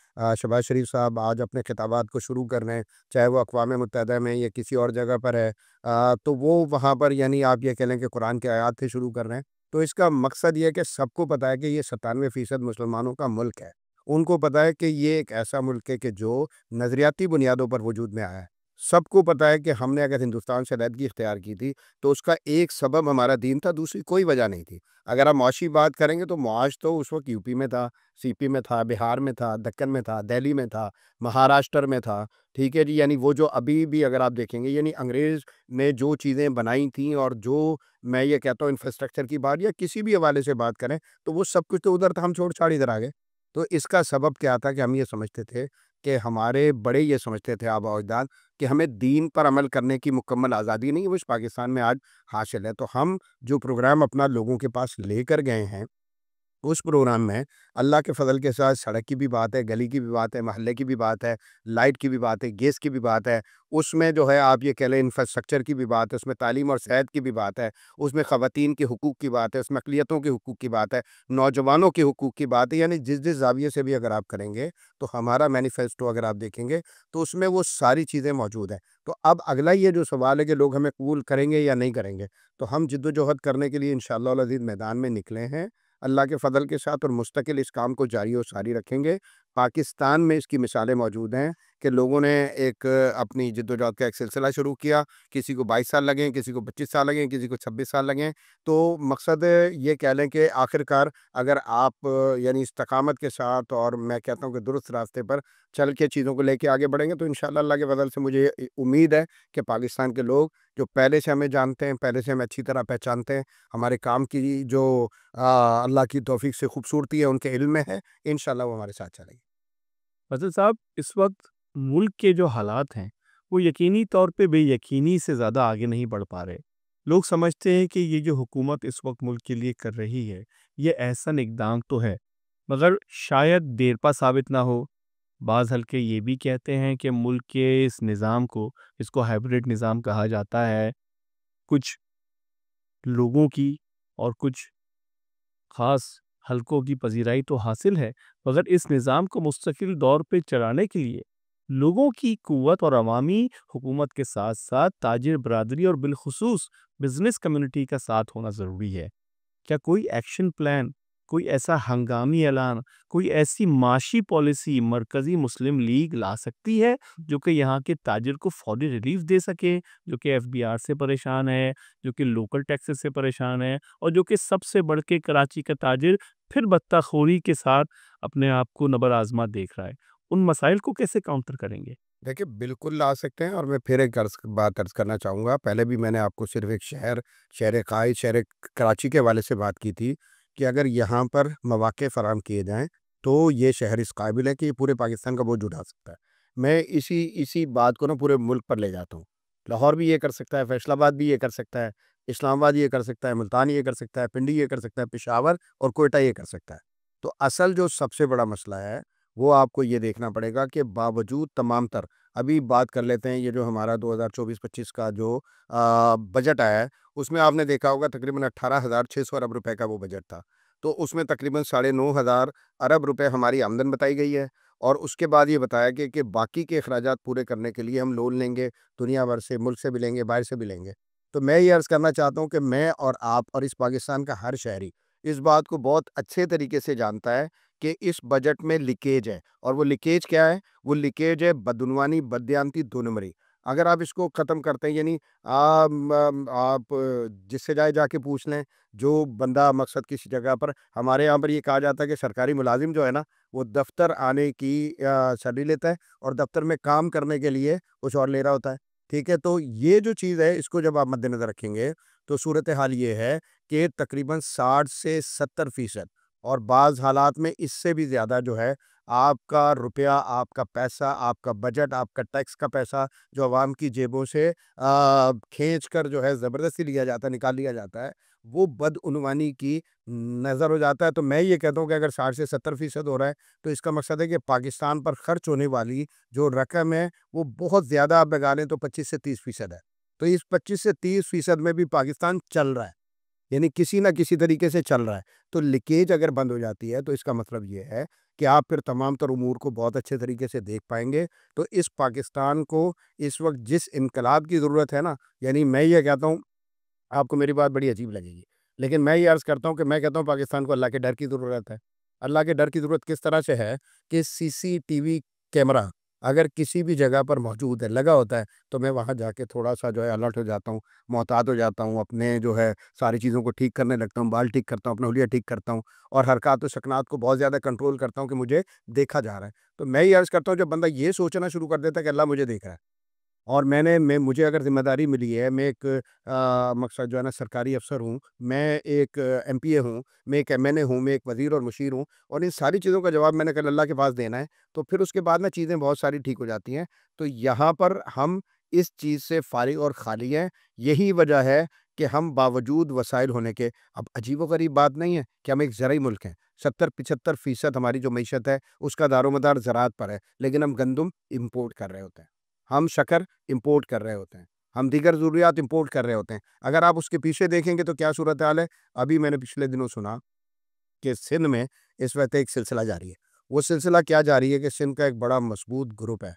شہباز شریف صاحب آج اپنے خطابات کو شروع کر رہے ہیں، چاہے وہ اقوام متحدہ میں یا کسی اور جگہ پر ہے، تو وہ وہاں پر یعنی آپ یہ کہہ لیں کہ قرآن کے آیات سے شروع کر رہے ہیں. تو اس کا مقصد یہ ہے کہ سب کو پتہ ہے کہ یہ 97% مسلمانوں کا ملک ہے. ان کو پتہ ہے کہ یہ ایک ایسا ملک ہے کہ جو نظریاتی بنیادوں پر وجود میں آیا ہے. سب کو پتہ ہے کہ ہم نے اگر ہندوستان سے علیحدگی اختیار کی تھی تو اس کا ایک سبب ہمارا دین تھا، دوسری کوئی وجہ نہیں تھی. اگر آپ معاشی بات کریں گے تو معاش تو اس وقت یو پی میں تھا، سی پی میں تھا، بہار میں تھا، دکن میں تھا، دہلی میں تھا، مہاراشٹر میں تھا. ٹھیک ہے جی، یعنی وہ جو ابھی بھی اگر آپ دیکھیں گے یعنی انگریز نے جو چیزیں بنائی تھیں اور جو میں یہ کہتا ہوں انفراسٹرکچر کی بات یا کسی بھی حوالے سے بات کریں تو وہ سب کچھ تو ادھر تھا، ہم چھوڑ چھاڑ ادھر آ گئے. تو اس کا سبب کیا تھا کہ ہم یہ سمجھتے تھے کہ ہمارے بڑے یہ سمجھتے تھے آباء و اجداد کہ ہمیں دین پر عمل کرنے کی مکمل آزادی نہیں ہے، وہ اس پاکستان میں آج حاصل ہے. تو ہم جو پروگرام اپنا لوگوں کے پاس لے کر گئے ہیں اس پروگرام میں اللہ کے فضل کے ساتھ سڑک کی بھی بات ہے، گلی کی بھی بات ہے، محلے کی بھی بات ہے، لائٹ کی بھی بات ہے، گیس کی بھی بات ہے. اس میں جو ہے آپ یہ کہہ لیں انفراسٹرکچر کی بھی بات ہے، اس میں تعلیم اور صحت کی بھی بات ہے، اس میں خواتین کے حقوق کی بات ہے، اس میں اقلیتوں کے حقوق کی بات ہے، نوجوانوں کے حقوق کی بات ہے. یعنی جس زاویے سے بھی اگر آپ کریں گے تو ہمارا مینیفیسٹو اگر آپ دیکھیں گے تو اس میں وہ ساری چیزیں موجود ہیں. تو اب اگلا یہ جو سوال ہے کہ لوگ ہمیں قبول کریں گے یا نہیں کریں گے، تو ہم جد و جہد کرنے کے لیے انشاءاللہ العزیز میدان میں نکلے ہیں اللہ کے فضل کے ساتھ، اور مستقل اس کام کو جاری و ساری رکھیں گے. پاکستان میں اس کی مثالیں موجود ہیں کہ لوگوں نے ایک اپنی جد و جہد کا ایک سلسلہ شروع کیا. کسی کو 22 سال لگیں، کسی کو 25 سال لگیں، کسی کو 26 سال لگیں. تو مقصد یہ کہہ لیں کہ آخرکار اگر آپ یعنی استقامت کے ساتھ اور میں کہتا ہوں کہ درست راستے پر چل کے چیزوں کو لے کے آگے بڑھیں گے تو انشاءاللہ اللہ کے فضل سے مجھے امید ہے کہ پاکستان کے لوگ جو پہلے سے ہمیں جانتے ہیں، پہلے سے ہمیں اچھی طرح پہچانتے ہیں، ہمارے کام کی جو اللہ کی توفیق سے خوبصورتی ہے ان کے علم میں ہے، انشاءاللہ وہ ہمارے ساتھ چلیں گے. فضل صاحب، اس وقت ملک کے جو حالات ہیں وہ یقینی طور پہ بے یقینی سے زیادہ آگے نہیں بڑھ پا رہے. لوگ سمجھتے ہیں کہ یہ جو حکومت اس وقت ملک کے لیے کر رہی ہے یہ احسن اقدام تو ہے مگر شاید دیر پا ثابت نہ ہو. بعض حلقے یہ بھی کہتے ہیں کہ ملک کے اس نظام کو، اس کو ہائبرڈ نظام کہا جاتا ہے، کچھ لوگوں کی اور کچھ خاص حلقوں کی پذیرائی تو حاصل ہے، مگر اس نظام کو مستقل دور پہ چلانے کے لیے لوگوں کی قوت اور عوامی حکومت کے ساتھ ساتھ تاجر برادری اور بالخصوص بزنس کمیونٹی کا ساتھ ہونا ضروری ہے. کیا کوئی ایکشن پلان، کوئی ایسا ہنگامی اعلان، کوئی ایسی معاشی پالیسی مرکزی مسلم لیگ لا سکتی ہے جو کہ یہاں کے تاجر کو فوری ریلیف دے سکے، جو کہ ایف بی آر سے پریشان ہے، جو کہ لوکل ٹیکسز سے پریشان ہے، اور جو کہ سب سے بڑھ کے کراچی کا تاجر پھر بطہ خوری کے ساتھ اپنے آپ کو نبر آزما دیکھ رہا ہے؟ ان مسائل کو کیسے کاؤنٹر کریں گے؟ دیکھیں بالکل لا سکتے ہیں. اور میں پھر ایک بات عرض کرنا چاہوں گا. پہلے بھی میں نے آپ کو صرف ایک شہر قائد شہر کراچی کے حوالے سے بات کی تھی کہ اگر یہاں پر مواقع فراہم کیے جائیں تو یہ شہر اس قابل ہے کہ یہ پورے پاکستان کا بوجھ اٹھا سکتا ہے. میں اسی بات کو نا پورے ملک پر لے جاتا ہوں. لاہور بھی یہ کر سکتا ہے، فیصل آباد بھی یہ کر سکتا ہے، اسلام آباد یہ کر سکتا ہے، ملتان یہ کر سکتا ہے، پنڈی یہ کر سکتا ہے، پشاور اور کوئٹہ یہ کر سکتا ہے. تو اصل جو سب سے بڑا مسئلہ ہے وہ آپ کو یہ دیکھنا پڑے گا کہ باوجود تمام تر، ابھی بات کر لیتے ہیں یہ جو ہمارا 2024-25 کا جو بجٹ آیا ہے اس میں آپ نے دیکھا ہوگا تقریباً 18,600 ارب روپے کا وہ بجٹ تھا. تو اس میں تقریباً 9,500 ارب روپے ہماری آمدن بتائی گئی ہے اور اس کے بعد یہ بتایا کہ باقی کے اخراجات پورے کرنے کے لیے ہم لون لیں گے، دنیا بھر سے، ملک سے بھی لیں گے، باہر سے بھی لیں گے۔ تو میں یہ عرض کرنا چاہتا ہوں کہ میں اور آپ اور اس پاکستان کا ہر شہری اس بات کو بہت اچھے طریقے سے جانتا ہے کہ اس بجٹ میں لیکیج ہے، اور وہ لیکیج کیا ہے؟ وہ لیکیج ہے بدعنوانی، بددیانتی، دو نمبری۔ اگر آپ اس کو ختم کرتے ہیں، یعنی آپ جس سے جا کے پوچھ لیں، جو بندہ مقصد کسی جگہ پر، ہمارے یہاں پر یہ کہا جاتا ہے کہ سرکاری ملازم جو ہے نا، وہ دفتر آنے کی سیلری لیتا ہے اور دفتر میں کام کرنے کے لیے کچھ اور لے رہا ہوتا ہے، ٹھیک ہے؟ تو یہ جو چیز ہے، اس کو جب آپ مد نظر رکھیں گے تو صورتحال یہ ہے کہ تقریباً 60 سے 70% اور بعض حالات میں اس سے بھی زیادہ جو ہے، آپ کا روپیہ، آپ کا پیسہ، آپ کا بجٹ، آپ کا ٹیکس کا پیسہ جو عوام کی جیبوں سے کھینچ کر جو ہے زبردستی لیا جاتا ہے، نکال لیا جاتا ہے، وہ بدعنوانی کی نظر ہو جاتا ہے۔ تو میں یہ کہتا ہوں کہ اگر 60 سے 70% ہو رہا ہے تو اس کا مقصد ہے کہ پاکستان پر خرچ ہونے والی جو رقم ہے وہ بہت زیادہ، آپ لگا لیں تو 25 سے 30% ہے۔ تو اس 25 سے 30% میں بھی پاکستان چل رہا ہے، یعنی کسی نہ کسی طریقے سے چل رہا ہے۔ تو لیکیج اگر بند ہو جاتی ہے تو اس کا مطلب یہ ہے کہ آپ پھر تمام تر امور کو بہت اچھے طریقے سے دیکھ پائیں گے۔ تو اس پاکستان کو اس وقت جس انقلاب کی ضرورت ہے نا، یعنی میں یہ کہتا ہوں، آپ کو میری بات بڑی عجیب لگے گی، لیکن میں یہ عرض کرتا ہوں کہ میں کہتا ہوں پاکستان کو اللہ کے ڈر کی ضرورت ہے۔ اللہ کے ڈر کی ضرورت کس طرح سے ہے کہ CCTV کیمرہ اگر کسی بھی جگہ پر موجود ہے، لگا ہوتا ہے، تو میں وہاں جا کے تھوڑا سا جو ہے الرٹ ہو جاتا ہوں، محتاط ہو جاتا ہوں، اپنے جو ہے ساری چیزوں کو ٹھیک کرنے لگتا ہوں، بال ٹھیک کرتا ہوں، اپنا حلیہ ٹھیک کرتا ہوں، اور حرکات و سکنات کو بہت زیادہ کنٹرول کرتا ہوں کہ مجھے دیکھا جا رہا ہے۔ تو میں یہ عرض کرتا ہوں، جب بندہ یہ سوچنا شروع کر دیتا ہے کہ اللہ مجھے دیکھ رہا ہے، اور مجھے اگر ذمہ داری ملی ہے، میں ایک مقصد جو ہے نا سرکاری افسر ہوں، میں ایک MP ہوں، میں ایک MNA ہوں، میں ایک وزیر اور مشیر ہوں، اور ان ساری چیزوں کا جواب میں نے کل اللہ کے پاس دینا ہے، تو پھر اس کے بعد نا چیزیں بہت ساری ٹھیک ہو جاتی ہیں۔ تو یہاں پر ہم اس چیز سے فارغ اور خالی ہیں۔ یہی وجہ ہے کہ ہم باوجود وسائل ہونے کے، اب عجیب و غریب بات نہیں ہے کہ ہم ایک زرعی ملک ہیں، 70-75% ہماری جو معیشت ہے اس کا دار و مدار زراعت پر ہے، لیکن ہم گندم امپورٹ کر رہے ہوتے ہیں، ہم شکر امپورٹ کر رہے ہوتے ہیں، ہم دیگر ضروریات امپورٹ کر رہے ہوتے ہیں۔ اگر آپ اس کے پیچھے دیکھیں گے تو کیا صورتحال ہے؟ ابھی میں نے پچھلے دنوں سنا کہ سندھ میں اس وقت ایک سلسلہ جاری ہے۔ وہ سلسلہ کیا جاری ہے کہ سندھ کا ایک بڑا مضبوط گروپ ہے،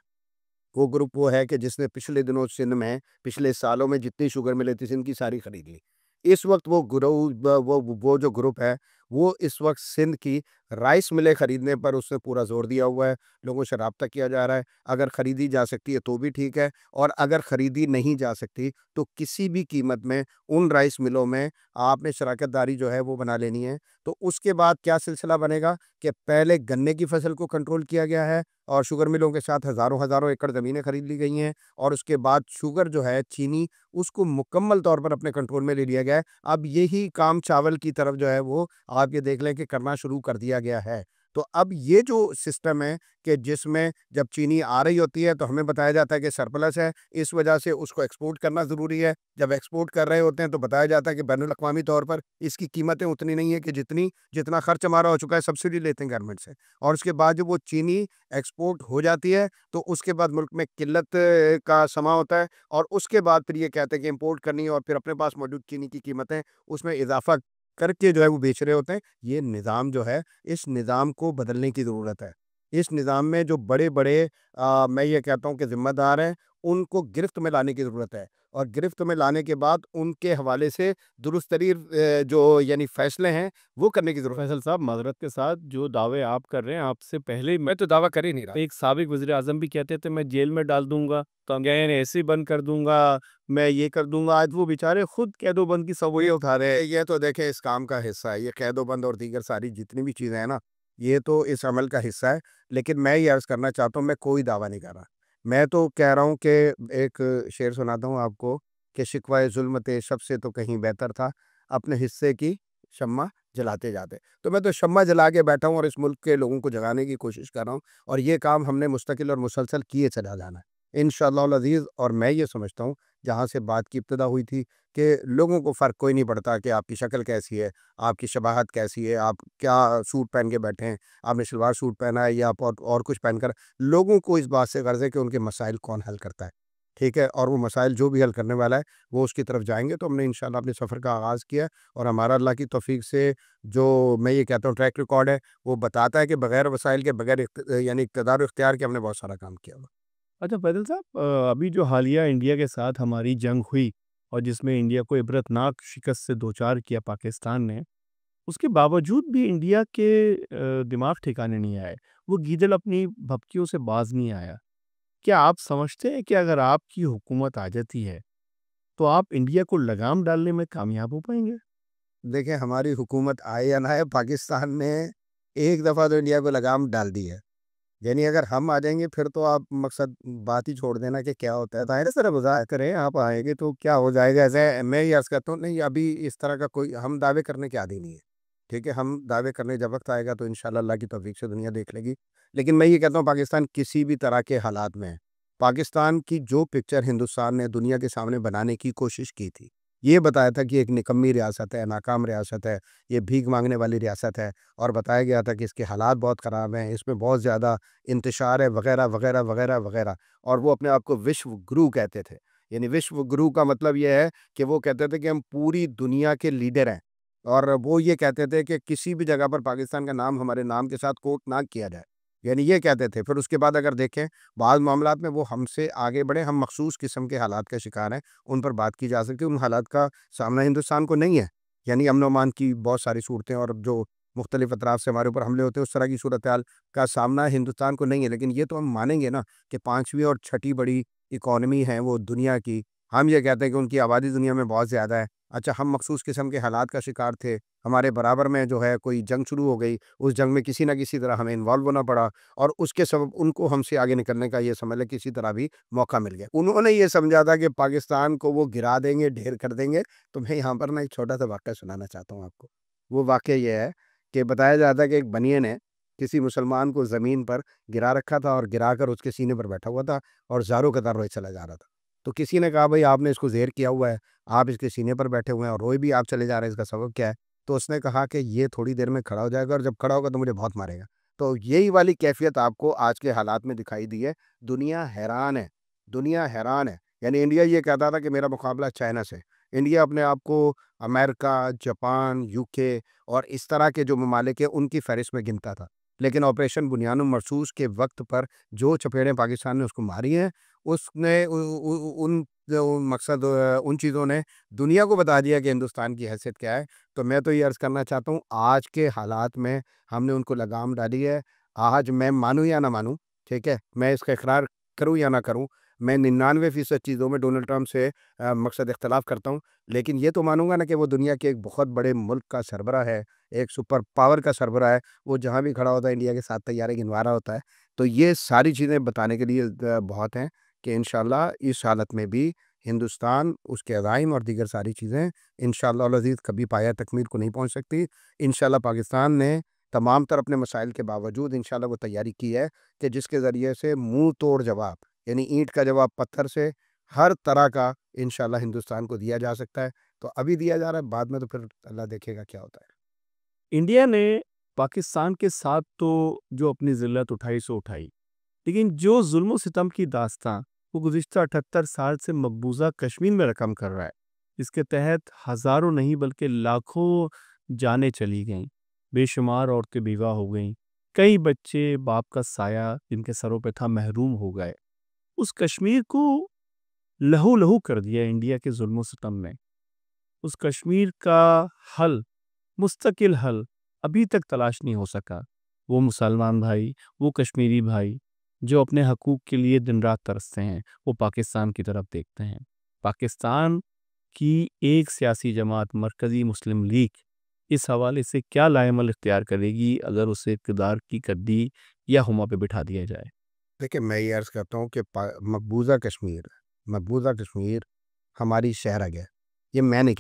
وہ گروپ وہ ہے کہ جس نے پچھلے دنوں سندھ میں، پچھلے سالوں میں جتنی شوگر ملے تھی سندھ کی، ساری خرید لی۔ اس وقت وہ جو گروپ ہے، وہ اس وقت سندھ کی رائس ملیں خریدنے پر اس نے پورا زور دیا ہوا ہے، لوگوں سے رابطہ کیا جا رہا ہے۔ اگر خریدی جا سکتی ہے تو بھی ٹھیک ہے، اور اگر خریدی نہیں جا سکتی تو کسی بھی قیمت میں ان رائس ملوں میں آپ نے شراکت داری جو ہے وہ بنا لینی ہے۔ تو اس کے بعد کیا سلسلہ بنے گا کہ پہلے گنے کی فصل کو کنٹرول کیا گیا ہے، اور شوگر ملوں کے ساتھ ہزاروں ایکڑ زمینیں خرید لی گئی ہیں، اور اس کے بعد شوگر جو ہے، چینی، اس کو مکمل طور پر اپنے کنٹرول میں لے لیا گیا ہے۔ اب یہی کام چاول کی طرف جو ہے وہ آپ یہ دیکھ لیں کہ کرنا شروع کر دیا گیا ہے۔ تو اب یہ جو سسٹم ہے کہ جس میں جب چینی آ رہی ہوتی ہے تو ہمیں بتایا جاتا ہے کہ سرپلس ہے، اس وجہ سے اس کو ایکسپورٹ کرنا ضروری ہے۔ جب ایکسپورٹ کر رہے ہوتے ہیں تو بتایا جاتا ہے کہ بین الاقوامی طور پر اس کی قیمتیں اتنی نہیں ہیں کہ جتنا خرچ ہمارا ہو چکا ہے، سبسڈی لیتے ہیں گورنمنٹ سے، اور اس کے بعد جب وہ چینی ایکسپورٹ ہو جاتی ہے تو اس کے بعد ملک میں قلت کا سما ہوتا ہے، اور اس کے بعد پھر یہ کہتے ہیں کہ امپورٹ کرنی ہے، اور پھر اپنے پاس موجود چینی کی قیمتیں اس میں اضافہ کر کے جو ہے وہ بیچ رہے ہوتے ہیں۔ یہ نظام جو ہے، اس نظام کو بدلنے کی ضرورت ہے۔ اس نظام میں جو بڑے بڑے میں یہ کہتا ہوں کہ ذمہ دار ہیں، ان کو گرفت میں لانے کی ضرورت ہے، اور گرفت میں لانے کے بعد ان کے حوالے سے درست ترین جو یعنی فیصلے ہیں وہ کرنے کی ضرورت ہے۔ فیصل صاحب، معذرت کے ساتھ، جو دعوے آپ کر رہے ہیں، آپ سے پہلے میں تو دعویٰ کر ہی نہیں رہا۔ ایک سابق وزیر اعظم بھی کہتے تھے میں جیل میں ڈال دوں گا، تو ایسے بند کر دوں گا، میں یہ کر دوں گا۔ آج وہ بیچارے خود قید و بند کی سوئی اٹھا رہے ہیں۔ یہ تو دیکھیں اس کام کا حصہ ہے، یہ قید و بند اور دیگر ساری جتنی بھی چیزیں ہیں نا، یہ تو اس عمل کا حصہ ہے۔ لیکن میں یہ عرض کرنا چاہتا ہوں، میں کوئی دعویٰ نہیں کر رہا، میں تو کہہ رہا ہوں کہ ایک شعر سناتا ہوں آپ کو کہ شکوہ ظلمت شب سے تو کہیں بہتر تھا، اپنے حصے کی شمع جلاتے جاتے۔ تو میں تو شمع جلا کے بیٹھا ہوں اور اس ملک کے لوگوں کو جگانے کی کوشش کر رہا ہوں، اور یہ کام ہم نے مستقل اور مسلسل کیے چلا جانا ہے انشاءاللہ العزیز۔ اور میں یہ سمجھتا ہوں، جہاں سے بات کی ابتدا ہوئی تھی، کہ لوگوں کو فرق کوئی نہیں پڑتا کہ آپ کی شکل کیسی ہے، آپ کی شباہت کیسی ہے، آپ کیا سوٹ پہن کے بیٹھے ہیں، آپ نے شلوار سوٹ پہنا ہے یا آپ اور کچھ پہن کر، لوگوں کو اس بات سے غرض ہے کہ ان کے مسائل کون حل کرتا ہے۔ ٹھیک ہے، اور وہ مسائل جو بھی حل کرنے والا ہے وہ اس کی طرف جائیں گے. تو ہم نے انشاءاللہ اپنے سفر کا آغاز کیا، اور ہمارا اللہ کی توفیق سے جو میں یہ کہتا ہوں ٹریک ریکارڈ ہے وہ بتاتا ہے کہ بغیر وسائل کے، بغیر یعنی اقتدار و اختیار کے ہم نے بہت سارا کام کیا ہوا. اچھا فیصل صاحب، ابھی جو حالیہ انڈیا کے ساتھ ہماری جنگ ہوئی اور جس میں انڈیا کو عبرتناک شکست سے دوچار کیا پاکستان نے، اس کے باوجود بھی انڈیا کے دماغ ٹھکانے نہیں آئے، وہ گیدڑ اپنی بھپکیوں سے باز نہیں آیا. کیا آپ سمجھتے ہیں کہ اگر آپ کی حکومت آ جاتی ہے تو آپ انڈیا کو لگام ڈالنے میں کامیاب ہو پائیں گے؟ دیکھیں، ہماری حکومت آئے یا نہ آئے، پاکستان نے ایک دفعہ تو انڈیا کو لگام ڈال دی ہے. یعنی اگر ہم آ جائیں گے پھر تو آپ مقصد بات ہی چھوڑ دینا کہ کیا ہوتا ہے. ظاہر ہے سر، مذاق کریں، آپ آئیں گے تو کیا ہو جائے گا. ایسے میں یہ عرض کرتا ہوں، نہیں ابھی اس طرح کا کوئی ہم دعوے کرنے کے عادی نہیں ہے. ٹھیک ہے، ہم دعوے کرنے جب وقت آئے گا تو انشاءاللہ اللہ کی توفیق سے دنیا دیکھ لے گی. لیکن میں یہ کہتا ہوں پاکستان کسی بھی طرح کے حالات میں، پاکستان کی جو پکچر ہندوستان نے دنیا کے سامنے بنانے کی کوشش کی تھی، یہ بتایا تھا کہ ایک نکمی ریاست ہے، ناکام ریاست ہے، یہ بھیک مانگنے والی ریاست ہے، اور بتایا گیا تھا کہ اس کے حالات بہت خراب ہیں، اس میں بہت زیادہ انتشار ہے، وغیرہ وغیرہ وغیرہ وغیرہ. اور وہ اپنے آپ کو وشو گرو کہتے تھے. یعنی وشو گرو کا مطلب یہ ہے کہ وہ کہتے تھے کہ ہم پوری دنیا کے لیڈر ہیں، اور وہ یہ کہتے تھے کہ کسی بھی جگہ پر پاکستان کا نام ہمارے نام کے ساتھ کوٹ نہ کیا جائے. یعنی یہ کہتے تھے. پھر اس کے بعد اگر دیکھیں بعض معاملات میں وہ ہم سے آگے بڑھے، ہم مخصوص قسم کے حالات کا شکار ہیں، ان پر بات کی جا سکتی ہے. ان حالات کا سامنا ہندوستان کو نہیں ہے. یعنی امن و امان کی بہت ساری صورتیں اور جو مختلف اطراف سے ہمارے اوپر حملے ہوتے ہیں، اس طرح کی صورتحال کا سامنا ہندوستان کو نہیں ہے. لیکن یہ تو ہم مانیں گے نا کہ پانچویں اور چھٹی بڑی اکانومی ہے وہ دنیا کی. ہم یہ کہتے ہیں کہ ان کی آبادی دنیا میں بہت زیادہ ہے. اچھا، ہم مخصوص قسم کے حالات کا شکار تھے، ہمارے برابر میں جو ہے کوئی جنگ شروع ہو گئی، اس جنگ میں کسی نہ کسی طرح ہمیں انوالو ہونا پڑا، اور اس کے سبب ان کو ہم سے آگے نکلنے کا یہ سمجھ لیں کسی طرح بھی موقع مل گیا. انہوں نے یہ سمجھا تھا کہ پاکستان کو وہ گرا دیں گے، ڈھیر کر دیں گے. تو میں یہاں پر نا ایک چھوٹا سا واقعہ سنانا چاہتا ہوں آپ کو. وہ واقعہ یہ ہے کہ بتایا جاتا ہے کہ ایک بنیے نے کسی مسلمان کو زمین پر گرا رکھا تھا، اور گرا کر اس کے سینے پر بیٹھا ہوا تھا، اور زاروں قطار روئے چلا جا رہا تھا. تو کسی نے کہا بھائی آپ نے اس کو زیر کیا ہوا ہے، آپ اس کے سینے پر بیٹھے ہوئے ہیں اور روئے بھی آپ چلے جا رہے ہیں، اس کا سبب کیا ہے؟ تو اس نے کہا کہ یہ تھوڑی دیر میں کھڑا ہو جائے گا، اور جب کھڑا ہوگا تو مجھے بہت مارے گا. تو یہی والی کیفیت آپ کو آج کے حالات میں دکھائی دی ہے. دنیا حیران ہے، دنیا حیران ہے. یعنی انڈیا یہ کہتا تھا کہ میرا مقابلہ چائنا سے. انڈیا اپنے آپ کو امریکہ، جاپان، یو کے اور اس طرح کے جو ممالک ہیں ان کی فہرست میں گنتا تھا. لیکن آپریشن بنیان مرصوص کے وقت پر جو چپیڑیں پاکستان نے اس کو ماری ہیں، اس نے ان مقصد ان چیزوں نے دنیا کو بتا دیا کہ ہندوستان کی حیثیت کیا ہے. تو میں تو یہ عرض کرنا چاہتا ہوں آج کے حالات میں ہم نے ان کو لگام ڈالی ہے. آج میں مانوں یا نہ مانوں، ٹھیک ہے، میں اس کا اقرار کروں یا نہ کروں، میں 99% چیزوں میں ڈونلڈ ٹرمپ سے مقصد اختلاف کرتا ہوں، لیکن یہ تو مانوں گا نا کہ وہ دنیا کے ایک بہت بڑے ملک کا سربراہ ہے، ایک سپر پاور کا سربراہ ہے. وہ جہاں بھی کھڑا ہوتا ہے انڈیا کے ساتھ طیارے گنوا رہا ہوتا ہے. تو یہ ساری چیزیں بتانے کے لیے بہت ہیں کہ انشاءاللہ اس حالت میں بھی ہندوستان، اس کے عزائم اور دیگر ساری چیزیں انشاءاللہ العزیز کبھی پایہ تکمیل کو نہیں پہنچ سکتی. انشاءاللہ پاکستان نے تمام تر اپنے مسائل کے باوجود انشاءاللہ وہ تیاری کی ہے کہ جس کے ذریعے سے منہ توڑ جواب، یعنی اینٹ کا جواب پتھر سے، ہر طرح کا انشاءاللہ ہندوستان کو دیا جا سکتا ہے. تو ابھی دیا جا رہا ہے، بعد میں تو پھر اللہ دیکھے گا کیا ہوتا ہے. انڈیا نے پاکستان کے ساتھ تو جو اپنی ذلت اٹھائی سو اٹھائی، لیکن جو ظلم و ستم کی داستان وہ گزشتہ 78 سال سے مقبوضہ کشمیر میں رقم کر رہا ہے، جس کے تحت ہزاروں نہیں بلکہ لاکھوں جانیں چلی گئیں، بے شمار عورتیں بیوہ ہو گئیں، کئی بچے باپ کا سایہ جن کے سروں پہ تھا محروم ہو گئے. اس کشمیر کو لہو لہو کر دیا انڈیا کے ظلم و ستم نے. اس کشمیر کا حل، مستقل حل ابھی تک تلاش نہیں ہو سکا. وہ مسلمان بھائی، وہ کشمیری بھائی جو اپنے حقوق کے لیے دن رات ترستے ہیں، وہ پاکستان کی طرف دیکھتے ہیں. پاکستان کی ایک سیاسی جماعت مرکزی مسلم لیگ اس حوالے سے کیا لائے عمل اختیار کرے گی اگر اسے اقتدار کی گدی یا ہما پہ بٹھا دیا جائے؟ دیکھیں، میں یہ عرض کرتا ہوں کہ مقبوضہ کشمیر ہماری شہرگ ہے. یہ میں نہیں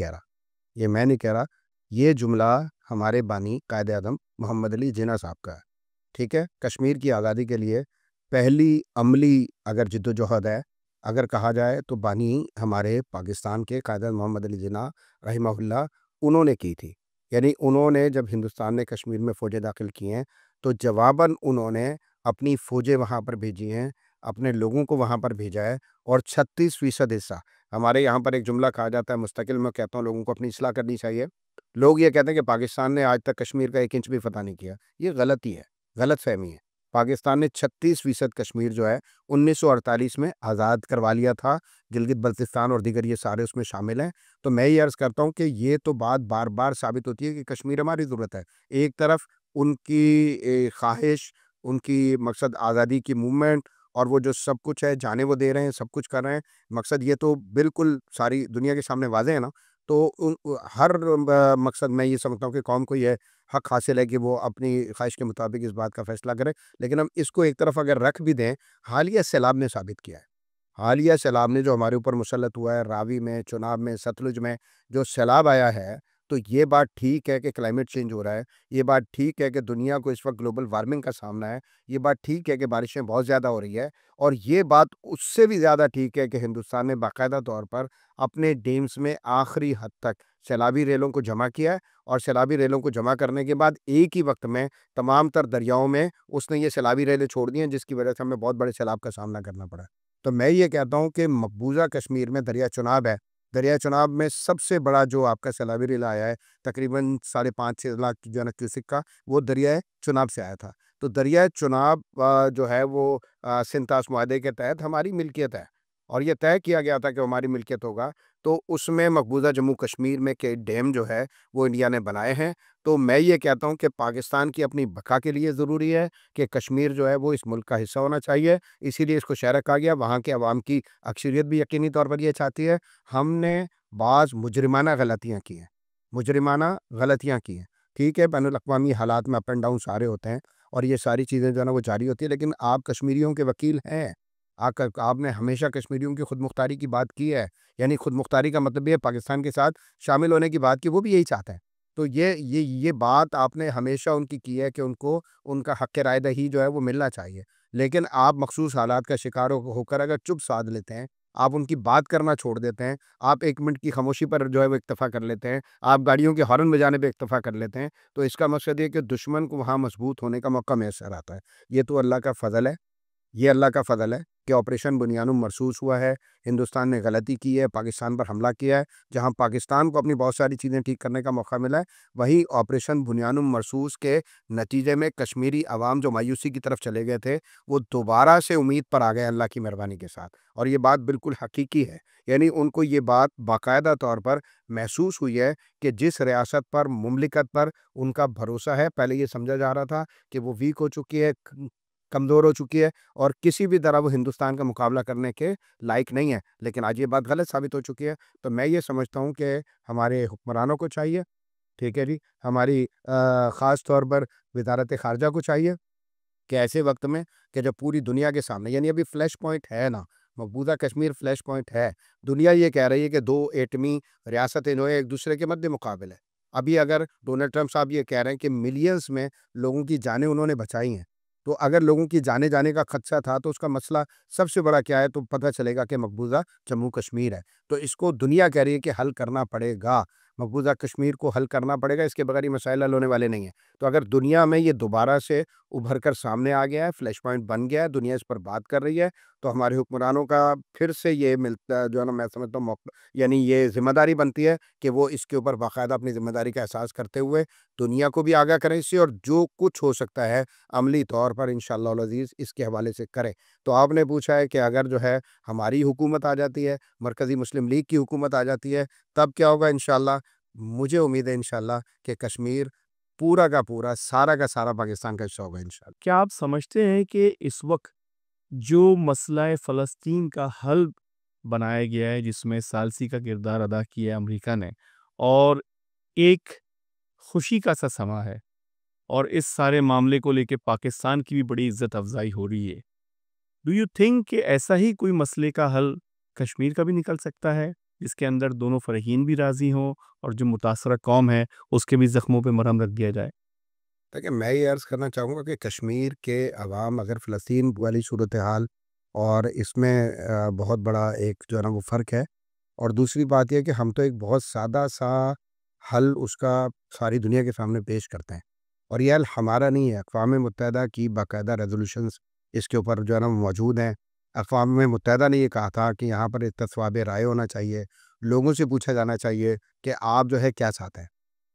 کہہ رہا، یہ جملہ ہمارے بانی قائد اعظم محمد علی جناح صاحب کا ہے. ٹھیک ہے، کشمیر کی آزادی کے لیے پہلی عملی اگر جد و جہد ہے، اگر کہا جائے تو بانی ہمارے پاکستان کے قائد اعظم محمد علی جناح رحمہ اللہ انہوں نے کی تھی. یعنی انہوں نے جب ہندوستان نے کشمیر میں فوجیں داخل کی ہیں تو جواباً انہوں نے اپنی فوجیں وہاں پر بھیجی ہیں، اپنے لوگوں کو وہاں پر بھیجا ہے، اور 36% حصہ ہمارے یہاں پر ایک جملہ کہا جاتا ہے مستقل، میں کہتا ہوں لوگوں کو اپنی اصلاح کرنی چاہیے. لوگ یہ کہتے ہیں کہ پاکستان نے آج تک کشمیر کا 1 انچ بھی فتح نہیں کیا. یہ غلطی ہے، غلط فہمی ہے. پاکستان نے 36% کشمیر جو ہے 1948 میں آزاد کروا لیا تھا. گلگت بلتستان اور دیگر یہ سارے اس میں شامل ہیں. تو میں یہ عرض کرتا ہوں کہ یہ تو بات بار بار ثابت ہوتی ہے کہ کشمیر ہماری ضرورت ہے. ایک طرف ان کی خواہش، ان کی مقصد آزادی کی موومنٹ، اور وہ جو سب کچھ ہے جانے وہ دے رہے ہیں، سب کچھ کر رہے ہیں. مقصد یہ تو بالکل ساری دنیا کے سامنے واضح ہے نا. تو ہر مقصد میں یہ سمجھتا ہوں کہ قوم کو یہ حق حاصل ہے کہ وہ اپنی خواہش کے مطابق اس بات کا فیصلہ کرے. لیکن ہم اس کو ایک طرف اگر رکھ بھی دیں، حالیہ سیلاب نے ثابت کیا ہے، حالیہ سیلاب نے جو ہمارے اوپر مسلط ہوا ہے، راوی میں، چناب میں، ستلج میں جو سیلاب آیا ہے، تو یہ بات ٹھیک ہے کہ کلائمیٹ چینج ہو رہا ہے، یہ بات ٹھیک ہے کہ دنیا کو اس وقت گلوبل وارمنگ کا سامنا ہے، یہ بات ٹھیک ہے کہ بارشیں بہت زیادہ ہو رہی ہے، اور یہ بات اس سے بھی زیادہ ٹھیک ہے کہ ہندوستان نے باقاعدہ طور پر اپنے ڈیمز میں آخری حد تک سیلابی ریلوں کو جمع کیا ہے، اور سیلابی ریلوں کو جمع کرنے کے بعد ایک ہی وقت میں تمام تر دریاؤں میں اس نے یہ سیلابی ریلیں چھوڑ دی ہیں، جس کی وجہ سے ہمیں بہت بڑے سیلاب کا سامنا کرنا پڑا. تو میں یہ کہتا ہوں کہ مقبوضہ کشمیر میں دریا چناب ہے. دریا چناب میں سب سے بڑا جو آپ کا سیلابی ریل آیا ہے، تقریباً 5.5 لاکھ جو ہے نا کیوسک کا، وہ دریائے چناب سے آیا تھا. تو دریائے چناب جو ہے وہ سنتاس معاہدے کے تحت ہماری ملکیت ہے، اور یہ طے کیا گیا تھا کہ ہماری ملکیت ہوگا. تو اس میں مقبوضہ جموں کشمیر میں کے ڈیم جو ہے وہ انڈیا نے بنائے ہیں. تو میں یہ کہتا ہوں کہ پاکستان کی اپنی بقا کے لیے ضروری ہے کہ کشمیر جو ہے وہ اس ملک کا حصہ ہونا چاہیے. اسی لیے اس کو شہر کہا گیا. وہاں کے عوام کی اکثریت بھی یقینی طور پر یہ چاہتی ہے. ہم نے بعض مجرمانہ غلطیاں کی ہیں، مجرمانہ غلطیاں کی ہیں. ٹھیک ہے، بین الاقوامی حالات میں اپ اینڈ ڈاؤن سارے ہوتے ہیں، اور یہ ساری چیزیں جو ہے نا وہ جاری ہوتی ہیں، لیکن آپ کشمیریوں کے وکیل ہیں. آپ نے ہمیشہ کشمیریوں کی خود مختاری کی بات کی ہے. یعنی خود مختاری کا مطلب یہ پاکستان کے ساتھ شامل ہونے کی بات کی، وہ بھی یہی چاہتے ہیں. تو یہ بات آپ نے ہمیشہ ان کی ہے کہ ان کو ان کا حق رائے دہی جو ہے وہ ملنا چاہیے. لیکن آپ مخصوص حالات کا شکار ہو کر اگر چپ سادھ لیتے ہیں، آپ ان کی بات کرنا چھوڑ دیتے ہیں، آپ 1 منٹ کی خاموشی پر جو ہے وہ اکتفا کر لیتے ہیں، آپ گاڑیوں کے ہارن بجانے پہ اکتفا کر لیتے ہیں، تو اس کا مقصد یہ کہ دشمن کو وہاں مضبوط ہونے کا موقع میسر آتا ہے. یہ تو اللہ کا فضل ہے، یہ اللہ کا فضل ہے کہ آپریشن بنیانم مرصوص ہوا ہے. ہندوستان نے غلطی کی ہے، پاکستان پر حملہ کیا ہے. جہاں پاکستان کو اپنی بہت ساری چیزیں ٹھیک کرنے کا موقع ملا ہے، وہیں آپریشن بنیانم مرصوص کے نتیجے میں کشمیری عوام جو مایوسی کی طرف چلے گئے تھے، وہ دوبارہ سے امید پر آ گئے اللہ کی مہربانی کے ساتھ. اور یہ بات بالکل حقیقی ہے. یعنی ان کو یہ بات باقاعدہ طور پر محسوس ہوئی ہے کہ جس ریاست پر، مملکت پر ان کا بھروسہ ہے، پہلے یہ سمجھا جا رہا تھا کہ وہ ویک ہو چکی ہے، کمزور ہو چکی ہے، اور کسی بھی طرح وہ ہندوستان کا مقابلہ کرنے کے لائق نہیں ہے. لیکن آج یہ بات غلط ثابت ہو چکی ہے. تو میں یہ سمجھتا ہوں کہ ہمارے حکمرانوں کو چاہیے، ٹھیک ہے جی، ہماری خاص طور پر وزارت خارجہ کو چاہیے کہ ایسے وقت میں کہ جب پوری دنیا کے سامنے، یعنی ابھی فلیش پوائنٹ ہے نا، مقبوضہ کشمیر فلیش پوائنٹ ہے. دنیا یہ کہہ رہی ہے کہ 2 ایٹمی ریاستیں جو ہے ایک دوسرے کے مد مقابل ہے. ابھی اگر ڈونلڈ ٹرمپ صاحب یہ کہہ رہے ہیں کہ ملینز میں لوگوں کی جانیں انہوں نے بچائی ہیں، تو اگر لوگوں کی جانے کا خدشہ تھا تو اس کا مسئلہ سب سے بڑا کیا ہے، تو پتہ چلے گا کہ مقبوضہ جموں کشمیر ہے. تو اس کو دنیا کہہ رہی ہے کہ حل کرنا پڑے گا، مقبوضہ کشمیر کو حل کرنا پڑے گا، اس کے بغیر یہ مسائل حل ہونے والے نہیں ہیں. تو اگر دنیا میں یہ دوبارہ سے ابھر کر سامنے آ گیا ہے، فلیش پوائنٹ بن گیا ہے، دنیا اس پر بات کر رہی ہے، تو ہمارے حکمرانوں کا پھر سے یہ ملتا جو ہے نا، میں سمجھتا ہوں موقع، یعنی یہ ذمہ داری بنتی ہے کہ وہ اس کے اوپر باقاعدہ اپنی ذمہ داری کا احساس کرتے ہوئے دنیا کو بھی آگاہ کریں اس سے، اور جو کچھ ہو سکتا ہے عملی طور پر انشاءاللہ العزیز اس کے حوالے سے کریں. تو آپ نے پوچھا ہے کہ اگر جو ہے ہماری حکومت آ جاتی ہے، مرکزی مسلم لیگ کی حکومت آ جاتی ہے، تب کیا ہوگا انشاءاللہ. مجھے امید ہے انشاءاللہ کہ کشمیر پورا کا پورا، سارا کا سارا پاکستان کا حصہ ہوگا انشاءاللہ. کیا آپ سمجھتے ہیں کہ اس وقت جو مسئلہ فلسطین کا حل بنایا گیا ہے، جس میں ثالثی کا کردار ادا کیا ہے امریکہ نے، اور ایک خوشی کا سا سما ہے، اور اس سارے معاملے کو لے کے پاکستان کی بھی بڑی عزت افزائی ہو رہی ہے، ڈو یو تھنک کہ ایسا ہی کوئی مسئلے کا حل کشمیر کا بھی نکل سکتا ہے، جس کے اندر دونوں فریقین بھی راضی ہوں اور جو متاثرہ قوم ہے اس کے بھی زخموں پہ مرہم رکھ دیا جائے؟ دیکھیں، میں یہ عرض کرنا چاہوں گا کہ کشمیر کے عوام اگر فلسطین والی صورتحال، اور اس میں بہت بڑا ایک جو ہے نا وہ فرق ہے. اور دوسری بات یہ ہے کہ ہم تو ایک بہت سادہ سا حل اس کا ساری دنیا کے سامنے پیش کرتے ہیں، اور یہ حل ہمارا نہیں ہے، اقوام متحدہ کی باقاعدہ ریزولوشنز اس کے اوپر جو ہے نا وہ موجود ہیں. اقوام متحدہ نے یہ کہا تھا کہ یہاں پر استصواب رائے ہونا چاہیے، لوگوں سے پوچھا جانا چاہیے کہ آپ جو ہے کیا چاہتے ہیں۔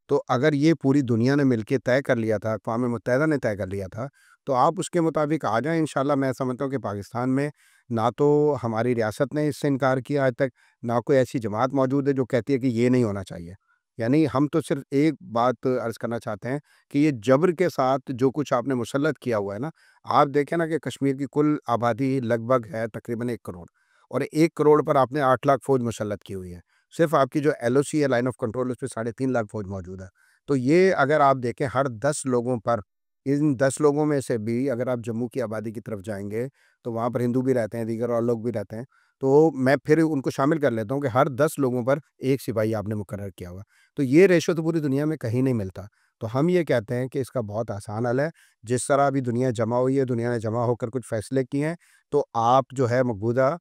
تو اگر یہ پوری دنیا نے مل کے طے کر لیا تھا، اقوام متحدہ نے طے کر لیا تھا، تو آپ اس کے مطابق آ جائیں انشاءاللہ۔ میں سمجھتا ہوں کہ پاکستان میں نہ تو ہماری ریاست نے اس سے انکار کیا آج تک، نہ کوئی ایسی جماعت موجود ہے جو کہتی ہے کہ یہ نہیں ہونا چاہیے۔ یعنی ہم تو صرف ایک بات عرض کرنا چاہتے ہیں کہ یہ جبر کے ساتھ جو کچھ آپ نے مسلط کیا ہوا ہے نا، آپ دیکھیں نا کہ کشمیر کی کل آبادی لگ بھگ ہے تقریباً 1 کروڑ، اور 1 کروڑ پر آپ نے 8 لاکھ فوج مسلط کی ہوئی ہے۔ صرف آپ کی جو ایل او سی ہے، لائن آف کنٹرول، اس پہ 3.5 لاکھ فوج موجود ہے۔ تو یہ اگر آپ دیکھیں ہر 10 لوگوں پر، ان 10 لوگوں میں سے بھی اگر آپ جموں کی آبادی کی طرف جائیں گے تو وہاں پر ہندو بھی رہتے ہیں، دیگر اور لوگ بھی رہتے ہیں، تو میں پھر ان کو شامل کر لیتا ہوں کہ ہر 10 لوگوں پر ایک سپاہی آپ نے مقرر کیا ہوا۔ تو یہ ریشو تو پوری دنیا میں کہیں نہیں ملتا۔ تو ہم یہ کہتے ہیں کہ اس کا بہت آسان حل ہے۔ جس طرح ابھی دنیا جمع ہوئی ہے، دنیا نے جمع ہو کر کچھ فیصلے کیے ہیں، تو آپ جو ہے مقبوضہ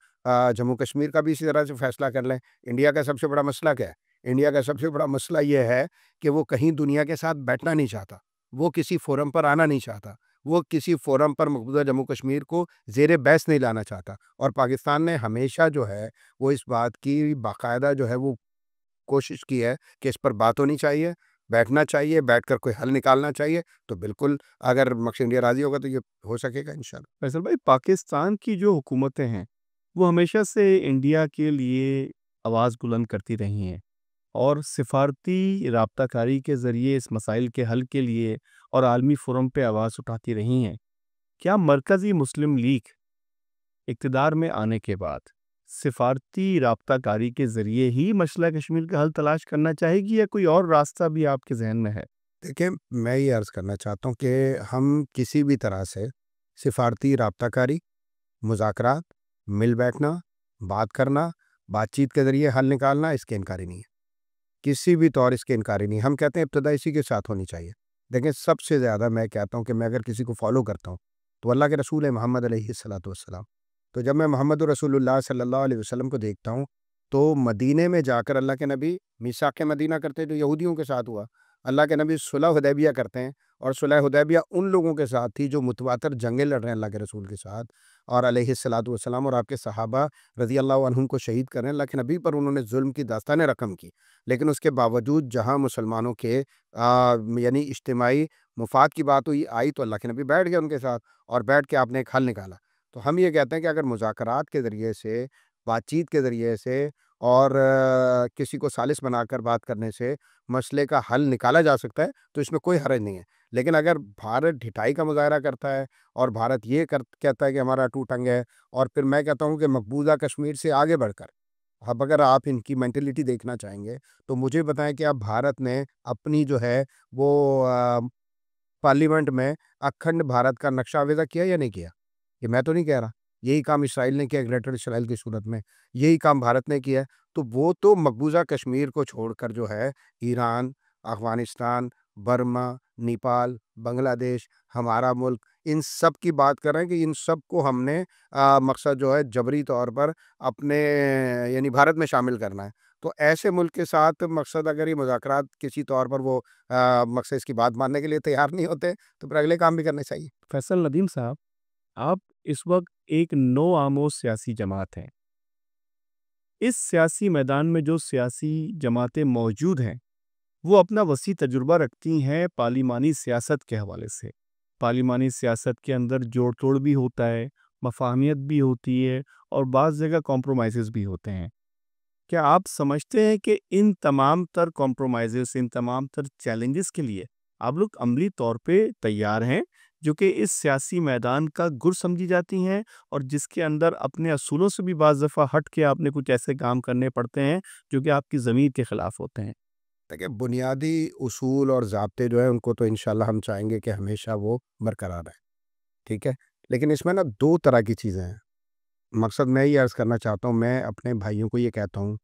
جموں کشمیر کا بھی اسی طرح سے فیصلہ کر لیں۔ انڈیا کا سب سے بڑا مسئلہ کیا ہے؟ انڈیا کا سب سے بڑا مسئلہ یہ ہے کہ وہ کہیں دنیا کے ساتھ بیٹھنا نہیں چاہتا، وہ کسی فورم پر آنا نہیں چاہتا، وہ کسی فورم پر مقبوضہ جموں کشمیر کو زیر بحث نہیں لانا چاہتا۔ اور پاکستان نے ہمیشہ جو ہے وہ اس بات کی باقاعدہ جو ہے وہ کوشش کی ہے کہ اس پر بات ہونی چاہیے، بیٹھنا چاہیے، بیٹھ کر کوئی حل نکالنا چاہیے۔ تو بالکل اگر مقصد انڈیا راضی ہوگا تو یہ ہو سکے گا انشاءاللہ۔ فیصل بھائی، پاکستان کی جو حکومتیں ہیں وہ ہمیشہ سے انڈیا کے لیے آواز بلند کرتی رہی ہیں اور سفارتی رابطہ کاری کے ذریعے اس مسائل کے حل کے لیے اور عالمی فورم پہ آواز اٹھاتی رہی ہیں۔ کیا مرکزی مسلم لیگ اقتدار میں آنے کے بعد سفارتی رابطہ کاری کے ذریعے ہی مسئلہ کشمیر کا حل تلاش کرنا چاہے گی، یا کوئی اور راستہ بھی آپ کے ذہن میں ہے؟ دیکھیں، میں یہ عرض کرنا چاہتا ہوں کہ ہم کسی بھی طرح سے سفارتی رابطہ کاری، مذاکرات، مل بیٹھنا، بات کرنا، بات چیت کے ذریعے حل نکالنا، اس کے انکاری نہیں ہے، کسی بھی طور اس کے انکاری نہیں۔ ہم کہتے ہیں ابتدا اسی کے ساتھ ہونی چاہیے۔ دیکھیں، سب سے زیادہ میں کہتا ہوں کہ میں اگر کسی کو فالو کرتا ہوں تو اللہ کے رسول محمد علیہ الصلوۃ والسلام۔ تو جب میں محمد رسول اللہ صلی اللہ علیہ وسلم کو دیکھتا ہوں تو مدینے میں جا کر اللہ کے نبی میثاق مدینہ کرتے جو یہودیوں کے ساتھ ہوا، اللہ کے نبی صلح حدیبیہ کرتے ہیں، اور صلح حدیبیہ ان لوگوں کے ساتھ تھی جو متواتر جنگیں لڑ رہے ہیں اللہ کے رسول کے ساتھ، اور علیہ الصلوۃ والسلام اور آپ کے صحابہ رضی اللہ عنہم کو شہید کر رہے ہیں۔ اللہ کے نبی پر انہوں نے ظلم کی داستانیں رقم کی، لیکن اس کے باوجود جہاں مسلمانوں کے یعنی اجتماعی مفاد کی بات ہوئی آئی تو اللہ کے نبی بیٹھ گئے ان کے ساتھ، اور بیٹھ کے آپ نے ایک حل نکالا۔ تو ہم یہ کہتے ہیں کہ اگر مذاکرات کے ذریعے سے، بات چیت کے ذریعے سے، اور کسی کو ثالث بنا کر بات کرنے سے مسئلے کا حل نکالا جا سکتا ہے تو اس میں کوئی حرج نہیں ہے۔ لیکن اگر بھارت ڈھٹائی کا مظاہرہ کرتا ہے اور بھارت یہ کہتا ہے کہ ہمارا ٹو ٹنگ ہے، اور پھر میں کہتا ہوں کہ مقبوضہ کشمیر سے آگے بڑھ کر اب اگر آپ ان کی مینٹلٹی دیکھنا چاہیں گے تو مجھے بتائیں کہ اب بھارت نے اپنی جو ہے وہ پارلیمنٹ میں اکھنڈ بھارت کا نقشہ آویزہ کیا یا نہیں کیا؟ یہ میں تو نہیں کہہ رہا، یہی کام اسرائیل نے کیا، گریٹر اسرائیل کی صورت میں یہی کام بھارت نے کیا ہے۔ تو وہ تو مقبوضہ کشمیر کو چھوڑ کر جو ہے ایران، افغانستان، برما، نیپال، بنگلہ دیش، ہمارا ملک، ان سب کی بات کر رہے ہیں کہ ان سب کو ہم نے مقصد جو ہے جبری طور پر اپنے یعنی بھارت میں شامل کرنا ہے۔ تو ایسے ملک کے ساتھ مقصد اگر یہ مذاکرات کسی طور پر وہ مقصد اس کی بات ماننے کے لیے تیار نہیں ہوتے تو پھر اگلے کام بھی کرنے چاہیے۔ فیصل ندیم صاحب، آپ اس وقت ایک نو آموز سیاسی جماعت ہیں۔ اس سیاسی میدان میں جو سیاسی جماعتیں موجود ہیں وہ اپنا وسیع تجربہ رکھتی ہیں پارلیمانی سیاست کے حوالے سے۔ پارلیمانی سیاست کے اندر جوڑ توڑ بھی ہوتا ہے، مفاہمیت بھی ہوتی ہے، اور بعض جگہ کمپرومائزز بھی ہوتے ہیں۔ کیا آپ سمجھتے ہیں کہ ان تمام تر کمپرومائزز، ان تمام تر چیلنجز کے لیے آپ لوگ عملی طور پہ تیار ہیں، جو کہ اس سیاسی میدان کا گر سمجھی جاتی ہیں، اور جس کے اندر اپنے اصولوں سے بھی بعض دفعہ ہٹ کے آپ نے کچھ ایسے کام کرنے پڑتے ہیں جو کہ آپ کی ضمیر کے خلاف ہوتے ہیں؟ دیکھیں، بنیادی اصول اور ضابطے جو ہیں ان کو تو انشاءاللہ ہم چاہیں گے کہ ہمیشہ وہ برقرار رہیں، ٹھیک ہے؟ لیکن اس میں نا دو طرح کی چیزیں ہیں۔ مقصد میں یہ عرض کرنا چاہتا ہوں، میں اپنے بھائیوں کو یہ کہتا ہوں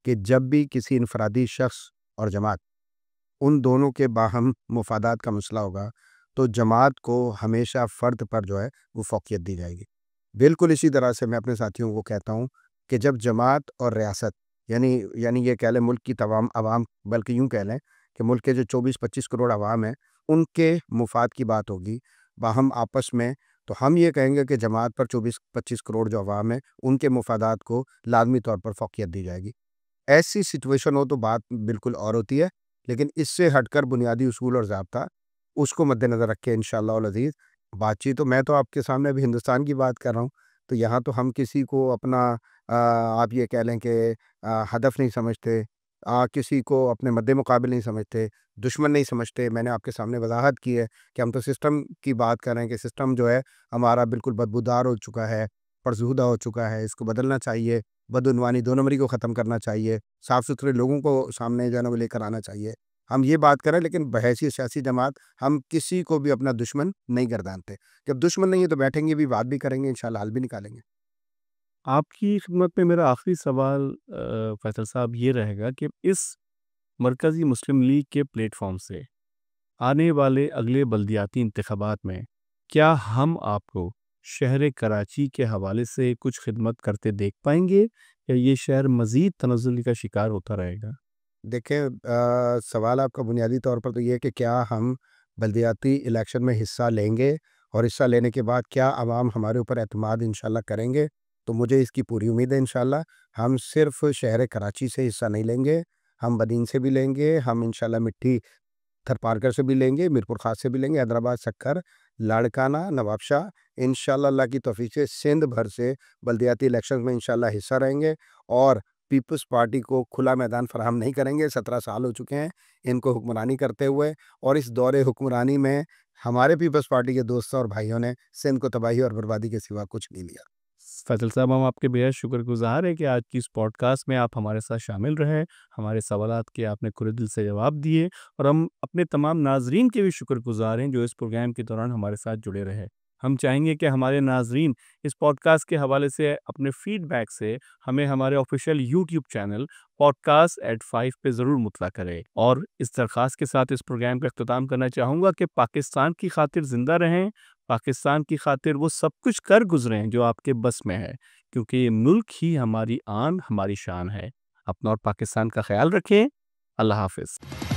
کہ جب بھی کسی انفرادی شخص اور جماعت، ان دونوں کے باہم مفادات کا مسئلہ ہوگا تو جماعت کو ہمیشہ فرد پر جو ہے وہ فوقیت دی جائے گی۔ بالکل اسی طرح سے میں اپنے ساتھیوں کو کہتا ہوں کہ جب جماعت اور ریاست یعنی یہ کہہ لیں ملک کی تمام عوام، بلکہ یوں کہہ لیں کہ ملک کے جو 24-25 کروڑ عوام ہیں ان کے مفاد کی بات ہوگی، باہم آپس میں تو ہم یہ کہیں گے کہ جماعت پر 24-25 کروڑ جو عوام ہے ان کے مفادات کو لازمی طور پر فوقیت دی جائے گی. ایسی سچویشن ہو تو بات بالکل اور ہوتی ہے، لیکن اس سے ہٹ کر بنیادی اصول اور ضابطہ اس کو مد نظر رکھ کے انشاءاللہ العزیز بات چیت. تو میں تو آپ کے سامنے ابھی ہندوستان کی بات کر رہا ہوں، تو یہاں تو ہم کسی کو اپنا آپ یہ کہہ لیں کہ ہدف نہیں سمجھتے، کسی کو اپنے مد مقابل نہیں سمجھتے، دشمن نہیں سمجھتے. میں نے آپ کے سامنے وضاحت کی ہے کہ ہم تو سسٹم کی بات کر رہے ہیں کہ سسٹم جو ہے ہمارا بالکل بدبودار ہو چکا ہے، پرزہدہ ہو چکا ہے، اس کو بدلنا چاہیے، بدعنوانی 2 نمبری کو ختم کرنا چاہیے، صاف ستھرے لوگوں کو سامنے جو ہے نا وہ لے کر آنا چاہیے. ہم یہ بات کریں، لیکن بحیثیت سیاسی جماعت ہم کسی کو بھی اپنا دشمن نہیں گردانتے. جب دشمن نہیں ہے تو بیٹھیں گے بھی، بات بھی کریں گے، انشاءاللہ حل بھی نکالیں گے. آپ کی خدمت میں میرا آخری سوال فیصل صاحب یہ رہے گا کہ اس مرکزی مسلم لیگ کے پلیٹ فارم سے آنے والے اگلے بلدیاتی انتخابات میں کیا ہم آپ کو شہر کراچی کے حوالے سے کچھ خدمت کرتے دیکھ پائیں گے، یا یہ شہر مزید تنزلی کا شکار ہوتا رہے گا؟ دیکھیں، سوال آپ کا بنیادی طور پر تو یہ ہے کہ کیا ہم بلدیاتی الیکشن میں حصہ لیں گے، اور حصہ لینے کے بعد کیا عوام ہمارے اوپر اعتماد انشاءاللہ کریں گے. تو مجھے اس کی پوری امید ہے انشاءاللہ. ہم صرف شہر کراچی سے حصہ نہیں لیں گے، ہم بدین سے بھی لیں گے، ہم انشاءاللہ مٹھی تھرپارکر سے بھی لیں گے، میرپور خاص سے بھی لیں گے، حیدرآباد سکھر، لاڑکانہ، نواب شاہ. انشاءاللہ اللہ کی توفیق سے سندھ بھر سے بلدیاتی الیکشن میں انشاءاللہ حصہ رہیں گے، اور پیپلز پارٹی کو کھلا میدان فراہم نہیں کریں گے. 17 سال ہو چکے ہیں ان کو حکمرانی کرتے ہوئے، اور اس دور حکمرانی میں ہمارے پیپلز پارٹی کے دوستوں اور بھائیوں نے سندھ کو تباہی اور بربادی کے سوا کچھ نہیں لیا. فیصل صاحب، ہم آپ کے بے حد شکر گزار ہیں کہ آج کی اس پوڈ کاسٹ میں آپ ہمارے ساتھ شامل رہے، ہمارے سوالات کے آپ نے کھلے دل سے جواب دیے، اور ہم اپنے تمام ناظرین کے بھی شکر گزار ہیں جو اس پروگرام کے دوران ہمارے ساتھ جڑے رہے. ہم چاہیں گے کہ ہمارے ناظرین اس پوڈ کاسٹ کے حوالے سے اپنے فیڈ بیک سے ہمیں ہمارے آفیشیل یوٹیوب چینل podcast@5 پہ ضرور مطلع کرے. اور اس درخواست کے ساتھ اس پروگرام کا اختتام کرنا چاہوں گا کہ پاکستان کی خاطر زندہ رہیں، پاکستان کی خاطر وہ سب کچھ کر گزریں جو آپ کے بس میں ہے، کیونکہ یہ ملک ہی ہماری آن، ہماری شان ہے. اپنا اور پاکستان کا خیال رکھیں. اللہ حافظ.